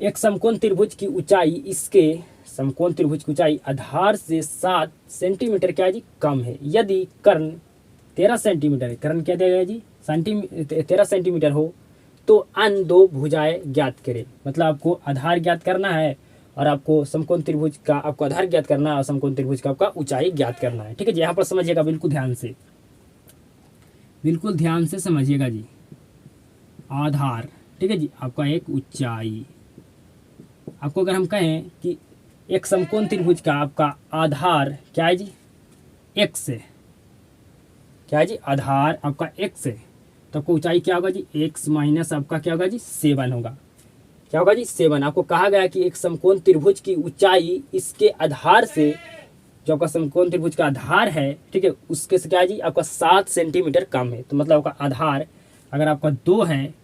एक समकोण त्रिभुज की ऊंचाई, इसके समकोण त्रिभुज की ऊंचाई आधार से 7 सेंटीमीटर क्या है जी, कम है। यदि कर्ण 13 सेंटीमीटर, कर्ण क्या दिया गया जी, 13 सेंटीमीटर हो तो अन्य दो भुजाएं ज्ञात करें। मतलब आपको आधार ज्ञात करना है और आपको समकोण त्रिभुज का आपको आधार ज्ञात करना है और समकोण त्रिभुज का आपका ऊंचाई ज्ञात करना है, ठीक है जी। यहाँ पर समझिएगा बिल्कुल ध्यान से, बिल्कुल ध्यान से समझिएगा जी। आधार, ठीक है जी, आपका एक ऊंचाई। आपको अगर हम कहें कि एक समकोण त्रिभुज का आपका आधार क्या है जी, x है, क्या है जी, आधार आपका x है, तो आपको ऊंचाई क्या होगा जी, x माइनस आपका क्या होगा जी, 7 होगा, क्या होगा जी, 7। आपको कहा गया कि एक समकोण त्रिभुज की ऊंचाई इसके आधार से, जो आपका समकोण त्रिभुज का आधार है, ठीक है, उसके से क्या है जी, आपका 7 सेंटीमीटर कम है। तो मतलब आपका आधार अगर आपका 2 है,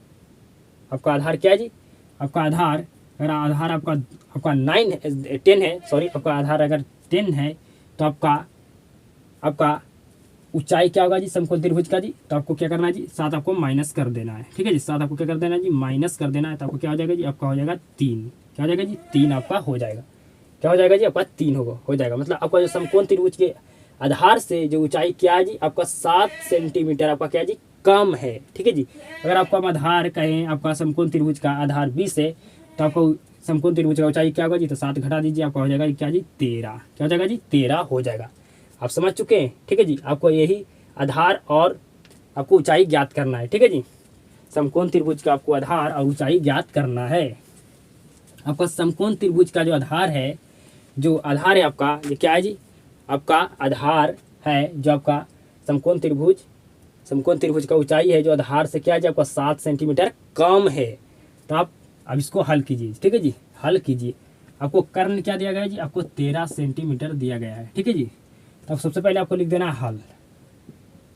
आपका आधार क्या है जी, आपका आधार अगर आधार आपका 10 है, सॉरी, आपका आधार अगर 10 है तो आपका ऊंचाई क्या होगा जी समकोण त्रिभुज का जी, तो आपको क्या करना है जी, 7 आपको माइनस कर देना है, ठीक है जी। 7 आपको क्या कर देना है जी, माइनस कर देना है। तो आपको क्या हो जाएगा जी, आपका हो जाएगा 3, क्या हो जाएगा जी, 3 आपका हो जाएगा, क्या हो जाएगा जी, आपका 3 हो जाएगा। मतलब आपका जो समकोण त्रिभुज के आधार से जो ऊंचाई क्या है जी, आपका 7 सेंटीमीटर आपका क्या है जी, कम है, ठीक है जी। अगर आपका आधार कहें, आपका समकोण त्रिभुज का आधार 20 है तो आपको समकोण त्रिभुज का ऊंचाई क्या होगा जी, तो 7 घटा दीजिए, आपका हो जाएगा क्या जी, 13, क्या हो जाएगा जी, 13 हो जाएगा। आप समझ चुके हैं, ठीक है जी। आपको यही आधार और आपको ऊंचाई ज्ञात करना है, ठीक है जी। समकोण त्रिभुज का आपको आधार और ऊंचाई ज्ञात करना है। आपका समकोण त्रिभुज का जो आधार है, आपका ये क्या है जी, आपका आधार है जो आपका समकोण त्रिभुज का ऊंचाई है जो आधार से क्या है जी, आपका 7 सेंटीमीटर कम है। तो आप अब इसको हल कीजिए, ठीक है जी, हल कीजिए। आपको कर्ण क्या दिया गया है जी, आपको 13 सेंटीमीटर दिया गया है, ठीक है जी। तो सबसे पहले आपको लिख देना है हल,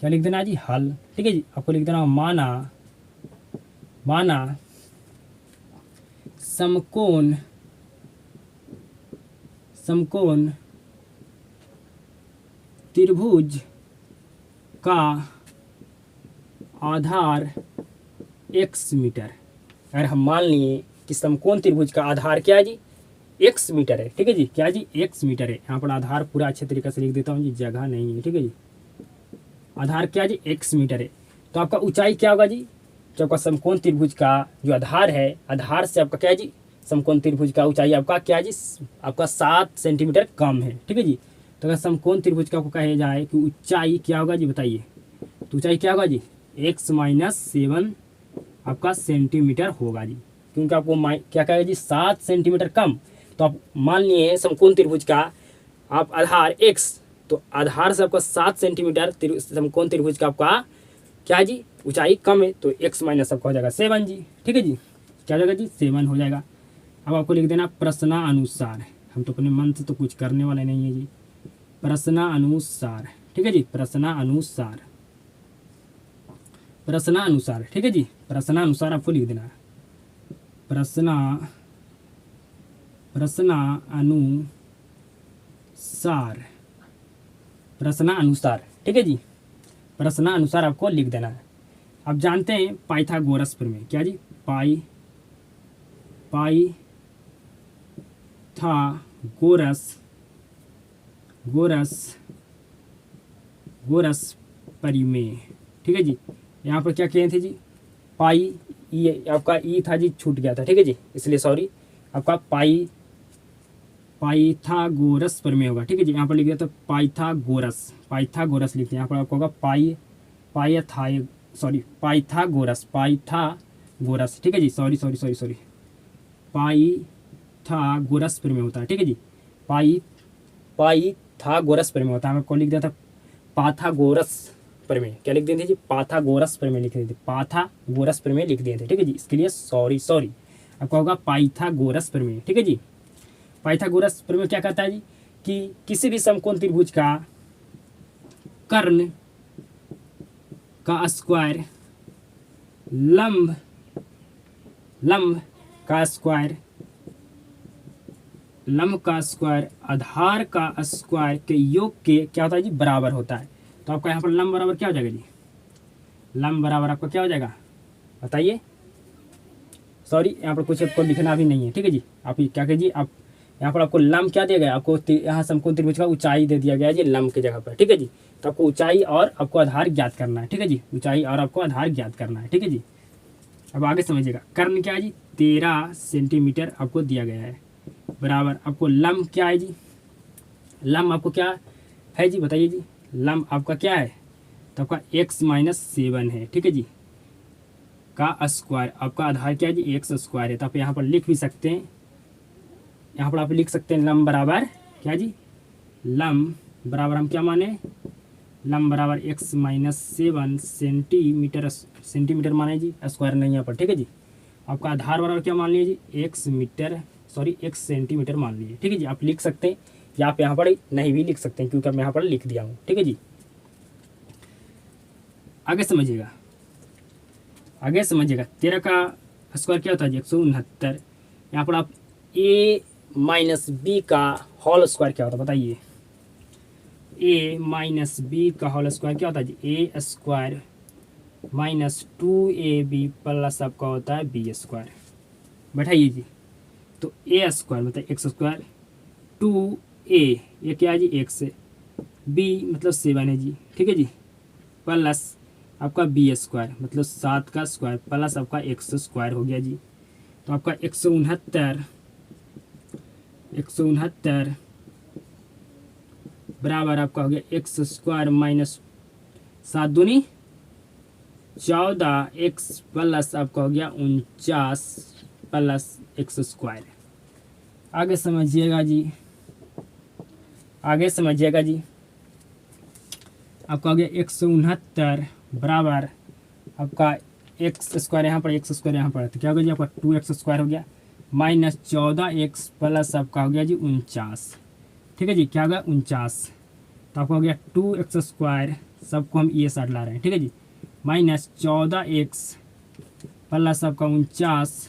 क्या लिख देना है जी, हल, ठीक है जी। आपको लिख देना माना समकोण त्रिभुज का आधार x मीटर। अगर हम मान लिए कि समकोण त्रिभुज का आधार क्या है जी, x मीटर है, ठीक है जी, क्या जी, x मीटर है। यहाँ पर आधार पूरा अच्छे तरीके से लिख देता हूँ जी, जगह नहीं है, ठीक है जी। आधार क्या जी, x मीटर है। तो आपका ऊंचाई क्या होगा जी, जो आपका समकोण त्रिभुज का जो आधार है, आधार से आपका क्या है जी, समकोण त्रिभुज का ऊंचाई आपका क्या है जी, आपका 7 सेंटीमीटर कम है, ठीक है जी। तो अगर समकोण त्रिभुज का आपको कहा जाए कि ऊंचाई क्या होगा जी, बताइए, तो ऊंचाई क्या होगा जी, x-7 आपका सेंटीमीटर होगा जी, क्योंकि आपको क्या कहेगा जी, 7 सेंटीमीटर कम। तो आप मान लिए समकोण त्रिभुज का आप आधार x, तो आधार से आपका 7 सेंटीमीटर समकोण त्रिभुज का आपका क्या है जी, ऊंचाई कम है, तो x माइनस आपका हो जाएगा 7 जी, ठीक है जी, क्या हो जाएगा जी, 7 हो जाएगा। अब आपको लिख देना प्रश्नानुसार, हम तो अपने मन से तो कुछ करने वाले नहीं है जी, प्रश्नानुसार, ठीक है जी, प्रश्नानुसार, प्रश्नानुसार, ठीक है जी, प्रश्नानुसार आपको लिख देना, प्रश्नानुसार, प्रश्नानुसार, ठीक है जी, प्रश्नानुसार आपको लिख देना है। अब जानते हैं पाइथागोरस प्रमेय, क्या जी, गोरस परिमेय, ठीक है जी। यहाँ पर क्या किए थे जी, पाई, ये आपका ई था जी, छूट गया था, ठीक है जी, इसलिए सॉरी, आपका पाइथागोरस प्रमेय होगा, ठीक है जी। यहाँ पर लिख दिया तो पाइथागोरस लिखते हैं, यहाँ पर आपको होगा पाइथागोरस, ठीक है जी, सॉरी, पाइथागोरस प्रमेय होता है, ठीक है जी, पाइथागोरस प्रमेय होता है। आपको लिख दिया था पाथागोरस प्रमेय, क्या लिख दिए थे जी, पाथागोरस प्रमेय लिख दिए थे, पाथागोरस प्रमेय लिख दिए थे, ठीक है जी, इसके लिए सॉरी, आपका होगा पाइथागोरस प्रमेय, ठीक है जी। पाइथागोरस प्रमेय क्या कहता है जी, कि किसी भी समकोण त्रिभुज का कर्ण का स्क्वायर लंब का स्क्वायर आधार का स्क्वायर के योग के क्या होता है जी, बराबर होता है। तो आपका यहाँ पर लंब बराबर क्या हो जाएगा जी, लंब बराबर आपका क्या हो जाएगा, बताइए, सॉरी, यहाँ पर कुछ आपको लिखना भी नहीं है, ठीक है जी। आप क्या कीजिए, आप यहाँ पर आपको लंब क्या दिया गया, आपको यहाँ समकोण त्रिभुज का ऊंचाई दे दिया गया है जी लंब की जगह पर, ठीक है जी। तो आपको ऊंचाई और आपको आधार ज्ञात करना है, ठीक है जी, ऊंचाई और आपको आधार ज्ञात करना है, ठीक है जी। अब आगे समझिएगा, कर्ण क्या है जी, 13 सेंटीमीटर आपको दिया गया है, बराबर आपको लंब क्या है जी, लंब आपको क्या है जी, बताइए जी, लंब आपका क्या है, तो आपका x-7 है, ठीक है जी, का स्क्वायर, आपका आधार क्या है जी, x स्क्वायर है। तो आप यहाँ पर लिख भी सकते हैं, यहाँ पर आप लिख सकते हैं लंब बराबर क्या जी, लंब बराबर हम क्या माने, लंब बराबर x-7 सेंटीमीटर माने जी, स्क्वायर नहीं यहाँ पर, ठीक है जी। आपका आधार बराबर क्या मान लीजिए जी, x सेंटीमीटर मान लीजिए, ठीक है जी। आप लिख सकते हैं या आप यहाँ पर नहीं भी लिख सकते हैं, क्योंकि मैं यहाँ पर लिख दिया हूँ, ठीक है जी। आगे समझिएगा, 13 का स्क्वायर क्या होता है जी, 169। यहाँ पर आप a माइनस बी का होल स्क्वायर क्या होता है, बताइए, a माइनस बी का होल स्क्वायर क्या होता है जी, a square minus 2ab plus आपका होता है b स्क्वायर, बैठाइए जी। तो a स्क्वायर मतलब x स्क्वायर, 2a ये क्या है जी, x, b मतलब 7 है जी, ठीक है जी, प्लस आपका b स्क्वायर मतलब 7 का स्क्वायर प्लस आपका x स्क्वायर हो गया जी। तो आपका 169 बराबर आपका हो गया x स्क्वायर माइनस 7 दूनी 14 x प्लस आपका हो गया 49 प्लस x स्क्वायर। आगे समझिएगा जी, आपका हो गया 169 बराबर आपका x स्क्वायर यहाँ पर, x स्क्वायर यहाँ पर, तो क्या हो गया जी, आपका 2x स्क्वायर हो गया माइनस 14x प्लस आपका हो गया जी 49, ठीक है जी, क्या हो गया 49। तो आपका हो गया 2x स्क्वायर, सबको हम ये साइड ला रहे हैं, ठीक है जी, माइनस 14x प्लस आपका 49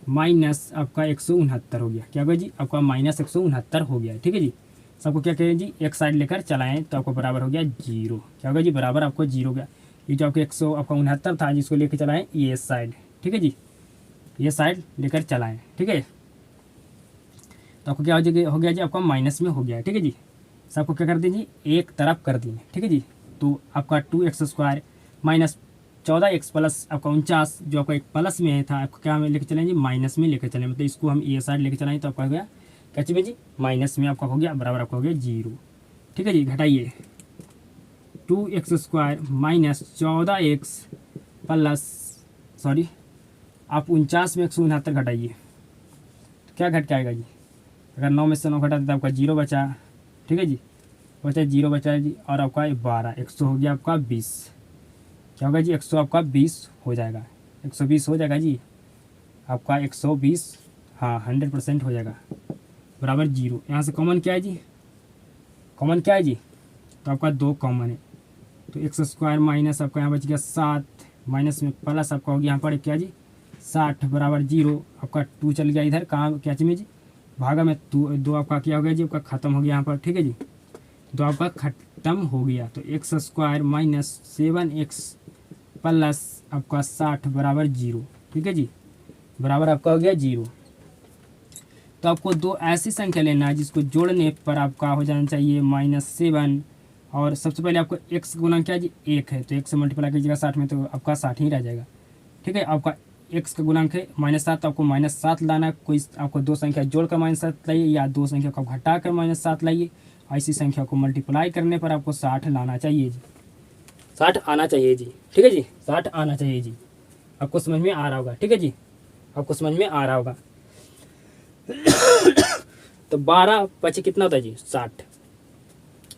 माइनस आपका 169 हो गया, क्या होगा जी, आपका माइनस 169 हो गया, ठीक है जी। सबको क्या करें जी, एक साइड लेकर चलाएं तो आपको बराबर हो गया 0। क्या होगा जी, बराबर आपको 0 हो गया। ये जो आपको 169 था जिसको लेकर चलाएं ये साइड, ठीक है जी, ये साइड लेकर चलाएं, ठीक है। तो आपको क्या हो गया जी, आपका माइनस में हो गया, ठीक है जी। सबको क्या कर दीजिए, एक तरफ कर दिए, ठीक है जी। तो आपका 2x² माइनस 14x प्लस आपका 49 जो आपका एक प्लस में था, आपको क्या में लेकर चलें जी, माइनस में लेकर चलें, मतलब इसको हम ये साइड लेकर चलाएं तो आपका हो गया क्या चीज़ जी, माइनस में आपका हो गया, बराबर आपका हो गया 0, ठीक है जी। घटाइए 2x² minus 14x plus sorry आप 49 में 169 घटाइए तो क्या घट के आएगा जी, अगर 9 में से 9 घटाते तो आपका 0 बचा, ठीक है जी, बचा 0 बचा जी, और आपका 12 100 हो गया आपका 20। क्या होगा जी, 100 आपका 20 हो जाएगा, 120 हो जाएगा जी आपका 120, हाँ 100% हो जाएगा, बराबर 0। यहाँ से कॉमन क्या है जी, कॉमन क्या है जी, तो आपका 2 कॉमन है, तो x² माइनस आपका यहाँ बच गया 7 माइनस में प्लस आपका हो गया यहाँ पर क्या जी 60 बराबर 0। आपका 2 चल गया इधर, कहाँ क्या चीज़ में जी, भागा में 2 आपका क्या हो गया जी, आपका ख़त्म हो गया यहाँ पर, ठीक है जी, 2 आपका ख़त्म हो गया। तो x² माइनस 7x प्लस आपका 60 बराबर 0, ठीक है जी, बराबर आपका हो गया 0। तो आपको 2 ऐसी संख्या लेना है जिसको जोड़ने पर आपका हो जाना चाहिए -7, और सबसे पहले आपको x गुना क्या जी 1 है, तो 1 से मल्टीप्लाई कीजिएगा 60 में तो आपका 60 ही रह जाएगा, ठीक है। आपका x का गुणांक है -7, तो आपको -7 लाना है। कोई आपको 2 संख्या जोड़कर -7 लाइए या 2 संख्या को घटाकर -7 लाइए, ऐसी संख्या को मल्टीप्लाई करने पर आपको 60 लाना चाहिए जी, 60 आना चाहिए जी, ठीक है जी, 60 आना चाहिए जी। आपको समझ में आ रहा होगा, ठीक है जी, आपको समझ में आ रहा होगा। तो 12 पचे कितना होता है जी 60,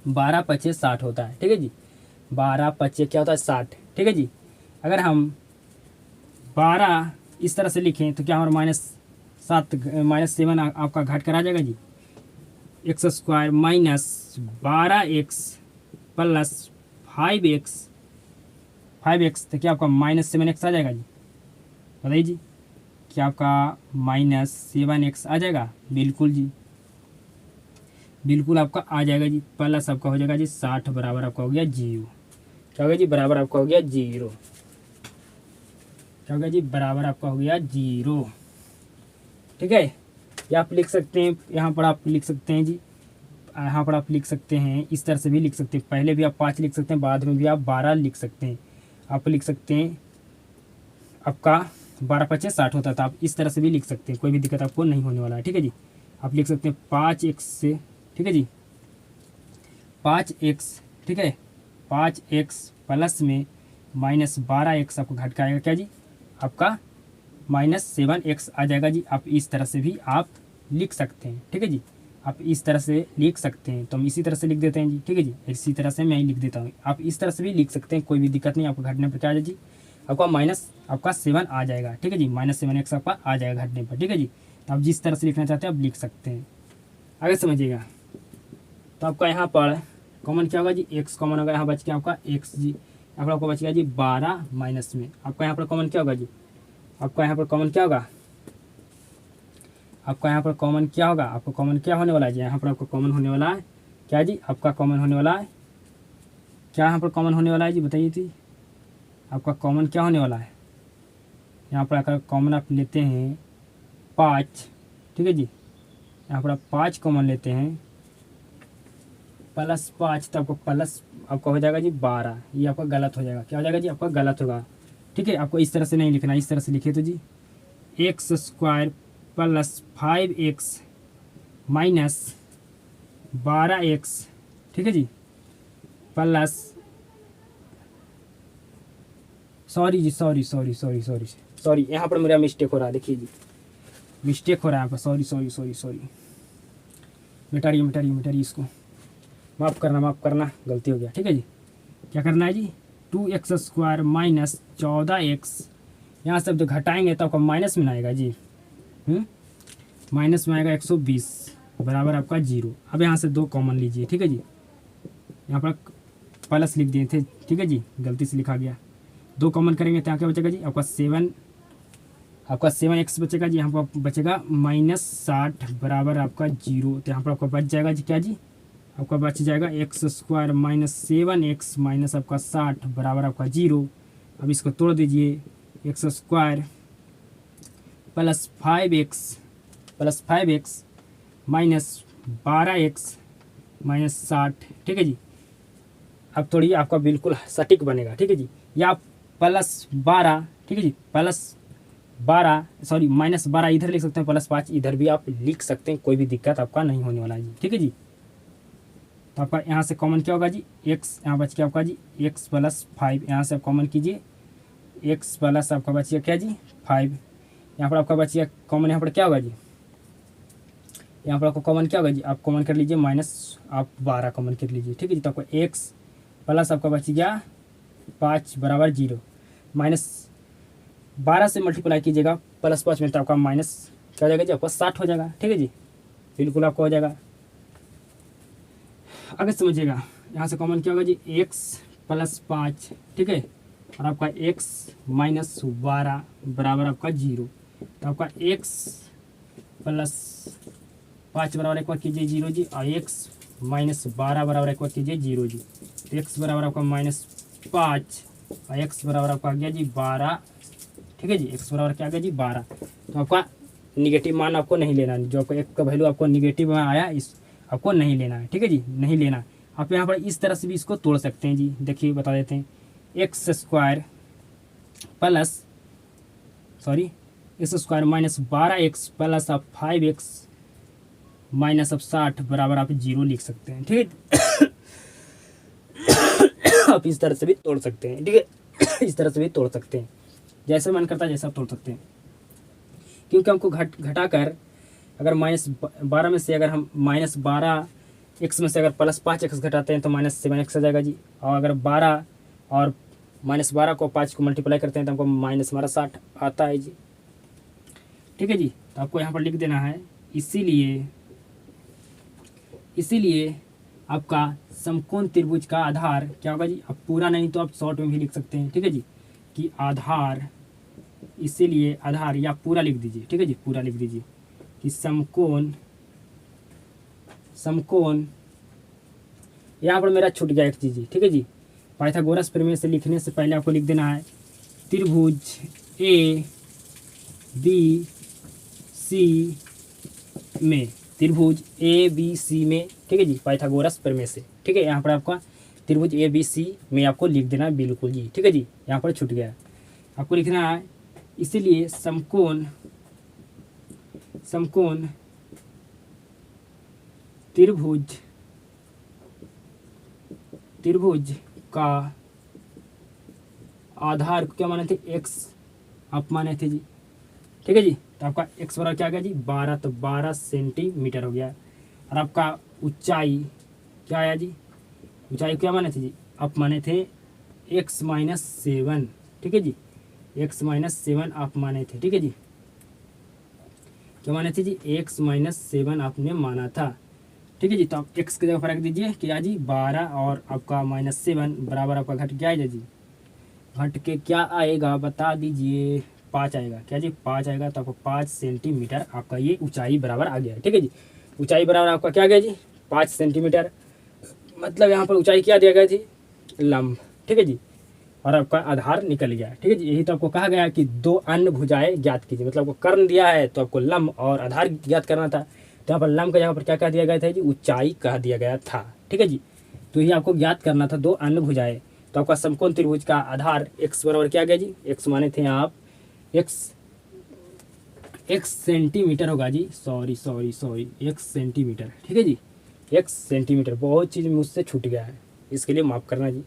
12 पचे 60 होता है, ठीक है जी, 12 पचे क्या होता है 60, ठीक है जी। अगर हम 12 इस तरह से लिखें तो क्या हमारा -7 आपका घट कर आ जाएगा जी, x² minus 12x plus 5x तो क्या आपका -7x आ जाएगा जी, बताइए जी, क्या आपका -7x आ जाएगा, बिल्कुल जी, बिल्कुल आपका आ जाएगा जी, प्लस आपका हो जाएगा जी 60 बराबर आपका हो गया 0। क्या हो गया जी, बराबर आपका हो गया 0। क्या हो गया जी, बराबर आपका हो गया 0, ठीक है। या आप लिख सकते हैं, यहाँ पर आप लिख सकते हैं जी, यहाँ पर आप लिख सकते हैं, इस तरह से भी लिख सकते हैं, पहले भी आप 5 लिख सकते हैं, बाद में भी आप 12 लिख सकते हैं। आप लिख सकते हैं आपका 12 पचे 60 होता था, आप इस तरह से भी लिख सकते हैं, कोई भी दिक्कत आपको नहीं होने वाला है, ठीक है जी। आप लिख सकते हैं 5x से, ठीक है जी, 5x, ठीक है, 5x प्लस में -12x आपको घट के आएगा क्या जी, आपका -7x आ जाएगा जी। आप इस तरह से भी आप लिख सकते हैं, ठीक है जी, आप इस तरह से लिख सकते हैं, तो हम इसी तरह से लिख देते हैं जी, ठीक है जी, इसी तरह से मैं ही लिख देता हूँ। आप इस तरह से भी लिख सकते हैं, कोई भी दिक्कत नहीं, आपको घटने पर क्या आ जाए जी, आपका आपका 7 आ जाएगा, ठीक है जी, -7x आपका आ जाएगा घटने पर, ठीक है जी। तो आप जिस तरह से लिखना चाहते हैं आप लिख सकते हैं, आगे समझिएगा। तो आपका यहाँ पर कॉमन क्या होगा जी, x कॉमन होगा, यहाँ बच गया आपका x जी, यहाँ पर आपको बच गया जी 12 माइनस में, आपका यहाँ पर कॉमन क्या होगा जी, आपका यहाँ पर कॉमन क्या होगा, आपका यहाँ पर कॉमन क्या होगा, आपको कॉमन क्या होने वाला है जी, यहाँ पर आपको कॉमन होने वाला है क्या जी, आपका कॉमन होने वाला है क्या, यहाँ पर कॉमन होने वाला है जी, बताइए थी आपका कॉमन क्या होने वाला है। यहाँ पर अगर कॉमन आप लेते हैं 5, ठीक है जी, यहाँ पर आप 5 कॉमन लेते हैं +5 तो आपको प्लस आपका हो जाएगा जी 12, ये आपका गलत हो जाएगा, क्या हो जाएगा जी, आपका गलत होगा, ठीक है। आपको इस तरह से नहीं लिखना, इस तरह से लिखिए तो जी x² plus 5x minus 12x, ठीक है जी, प्लस सॉरी जी, सॉरी यहाँ पर मेरा मिस्टेक हो रहा है, देखिए जी मिस्टेक हो रहा है यहाँ पर, सॉरी मिटाइए इसको, माफ़ करना गलती हो गया, ठीक है जी। क्या करना है जी, 2x² माइनस 14x, यहाँ से जब घटाएंगे तो आपका माइनस में आएगा जी, माइनस में आएगा 120 बराबर आपका 0। अब यहाँ से 2 कॉमन लीजिए, ठीक है जी, यहाँ पर प्लस लिख दिए थे, ठीक है जी, गलती से लिखा गया, 2 कॉमन करेंगे तो यहाँ क्या बचेगा जी, आपका 7x बचेगा जी, यहाँ पर बचेगा -60 बराबर आपका 0। तो यहाँ पर आपका बच जाएगा जी क्या जी, आपका बच जाएगा x square minus 7x minus आपका 60 बराबर आपका 0। अब इसको तोड़ दीजिए, x square plus 5x minus 12x minus 60, ठीक है जी। अब थोड़ी आपका बिल्कुल सटीक बनेगा, ठीक है जी। या प्लस 12, ठीक है जी, प्लस 12 सॉरी माइनस 12 इधर लिख सकते हैं, प्लस 5 इधर भी आप लिख सकते हैं, कोई भी दिक्कत आपका नहीं होने वाला है जी, ठीक है जी। तो आपका यहाँ से कॉमन क्या होगा जी, एक्स यहाँ बच गया आपका जी एक्स प्लस 5, यहाँ से आप कॉमन कीजिए, एक्स प्लस आपका बच गया क्या जी 5, यहाँ पर आपका बच गया कॉमन, यहाँ पर क्या होगा जी, यहाँ पर आपको कॉमन क्या होगा जी, आप कॉमन कर लीजिए माइनस आप 12 कॉमन कर लीजिए, ठीक है जी। तो आपको एक्स प्लस आपका बच गया 5 बराबर 0, माइनस 12 से मल्टीप्लाई कीजिएगा प्लस 5 में, तो आपका माइनस क्या हो जाएगा जी, आपका 60 हो जाएगा, ठीक है जी, बिल्कुल आपको हो जाएगा। आगे समझिएगा, यहाँ से कॉमन क्या होगा जी, एक्स प्लस 5, ठीक है, और आपका एक्स माइनस 12 बराबर आपका 0। तो आपका एक्स प्लस 5 बराबर एक बार कीजिए 0 जी, और एक्स माइनस 12 बराबर एक बार कीजिए 0 जी। तो एक्स बराबर आपका माइनस 5 और एक्स बराबर आपका आ गया जी 12, ठीक है जी, एक्स बराबर क्या आ गया जी 12। तो आपका निगेटिव मान आपको नहीं लेना, जो आपका एक का वैल्यू आपको निगेटिव में आया इस आपको नहीं लेना है, ठीक है जी, नहीं लेना। आप यहाँ पर इस तरह से भी इसको तोड़ सकते हैं जी, देखिए बता देते हैं, x square plus sorry x square minus 12x plus आप 5x माइनस अब 60 बराबर आप 0 लिख सकते हैं, ठीक है। आप इस तरह से भी तोड़ सकते हैं, ठीक है, इस तरह से भी तोड़ सकते हैं, जैसे मन करता है जैसा आप तोड़ सकते हैं। क्योंकि हमको घटाकर अगर माइनस 12 में से अगर हम माइनस 12x में से अगर प्लस 5x घटाते हैं तो माइनस 7x आ जाएगा जी। और अगर 12 और माइनस 12 को 5 को मल्टीप्लाई करते हैं तो हमको माइनस हमारा 60 आता है जी, ठीक है जी। तो आपको यहाँ पर लिख देना है, इसीलिए आपका समकोण त्रिभुज का आधार क्या होगा जी, अब पूरा नहीं तो आप शॉर्ट में भी लिख सकते हैं, ठीक है जी, कि आधार, इसीलिए आधार या पूरा लिख दीजिए, ठीक है जी, पूरा लिख दीजिए कि समकोण यहाँ पर मेरा छूट गया एक चीज़ जी, ठीक है जी। पाइथागोरस प्रमेय से लिखने से पहले आपको लिख देना है त्रिभुज ए बी सी में, त्रिभुज ए बी सी में, ठीक है जी, पाइथागोरस प्रमेय से, ठीक है। यहाँ पर आपका त्रिभुज ए बी सी में आपको लिख देना है बिल्कुल जी, ठीक है जी, यहाँ पर छूट गया आपको लिखना है, इसीलिए समकोण त्रिभुज का आधार क्या माने थे, एक्स आप माने थे जी, ठीक है जी। तो आपका एक्स बराबर क्या आ गया जी 12, तो 12 सेंटीमीटर हो गया। और आपका ऊंचाई क्या आया जी, ऊंचाई क्या माने थे जी, आप माने थे एक्स माइनस 7, ठीक है जी, एक्स माइनस 7 आप माने थे, ठीक है जी, क्या माने थे जी, एक्स माइनस 7 आपने माना था, ठीक है जी। तो आप एक्स की जगह पर रख दीजिए क्या जी 12 और आपका माइनस 7 बराबर आपका घट क्या आएगा जी, घट के क्या आएगा बता दीजिए, 5 आएगा, क्या जी 5 आएगा। तो आपको 5 सेंटीमीटर आपका ये ऊंचाई बराबर आ गया है, ठीक है जी। ऊंचाई बराबर आपका क्या गया जी 5 सेंटीमीटर, मतलब यहाँ पर ऊंचाई क्या दिया गया जी लंब, ठीक है जी, और आपका आधार निकल गया, ठीक है जी। यही तो आपको कहा गया कि दो अन्य भुजाएं ज्ञात कीजिए, मतलब आपको कर्ण दिया है तो आपको लंब और आधार ज्ञात करना था। तो यहाँ पर लंब का जगह पर क्या कह दिया गया था जी, ऊंचाई कह दिया गया था, ठीक है जी। तो ये आपको ज्ञात करना था दो अन्य भुजाएं। तो आपका समकोण त्रिभुज का आधार एक्स बराबर क्या गया जी, एक्स माने थे आप एक्स सेंटीमीटर होगा जी, सॉरी एक्स सेंटीमीटर, ठीक है जी, एक्स सेंटीमीटर। बहुत चीज़ मुझसे छूट गया है, इसके लिए माफ़ करना जी,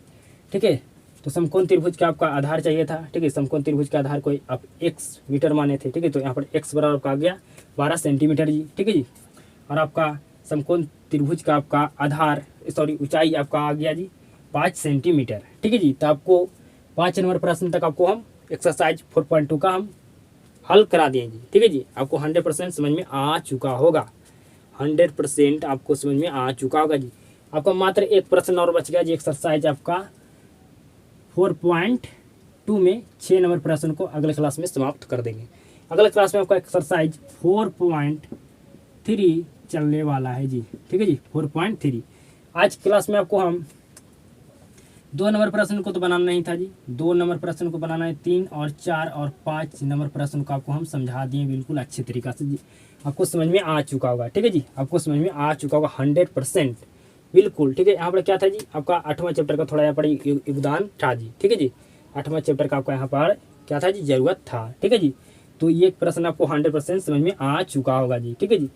ठीक है। तो समकोण त्रिभुज का आपका आधार चाहिए था, ठीक है, समकोण त्रिभुज का आधार कोई आप एक्स मीटर माने थे, ठीक है। तो यहाँ पर एक्स बराबर आपका आ गया 12 सेंटीमीटर जी, ठीक है जी। और आपका समकोण त्रिभुज का आपका आधार सॉरी ऊंचाई आपका आ गया जी 5 सेंटीमीटर, ठीक है जी। तो आपको 5 नंबर प्रश्न तक आपको हम एक्सरसाइज 4.2 का हम हल करा दिए जी, ठीक है जी। आपको 100% समझ में आ चुका होगा, 100% आपको समझ में आ चुका होगा जी। आपका मात्र एक प्रश्न और बच गया जी, एक्सरसाइज आपका 4.2 में 6 नंबर प्रश्न को अगले क्लास में समाप्त कर देंगे। अगले क्लास में आपका एक्सरसाइज 4.3 चलने वाला है जी, ठीक है जी, 4.3। आज क्लास में आपको हम 2 नंबर प्रश्न को तो बनाना नहीं था जी, 2 नंबर प्रश्न को बनाना है, 3 और 4 और 5 नंबर प्रश्न को आपको हम समझा दिए बिल्कुल अच्छे तरीक़ा से जी। आपको समझ में आ चुका होगा, ठीक है जी, आपको समझ में आ चुका होगा 100% बिल्कुल, ठीक है। यहाँ पर क्या था जी, आपका 8वां चैप्टर का थोड़ा यहाँ पर योगदान था जी, ठीक है जी। 8वां चैप्टर का आपका यहाँ पर क्या था जी, ज़रूरत था, ठीक है जी। तो ये प्रश्न आपको 100% समझ में आ चुका होगा जी, ठीक है जी।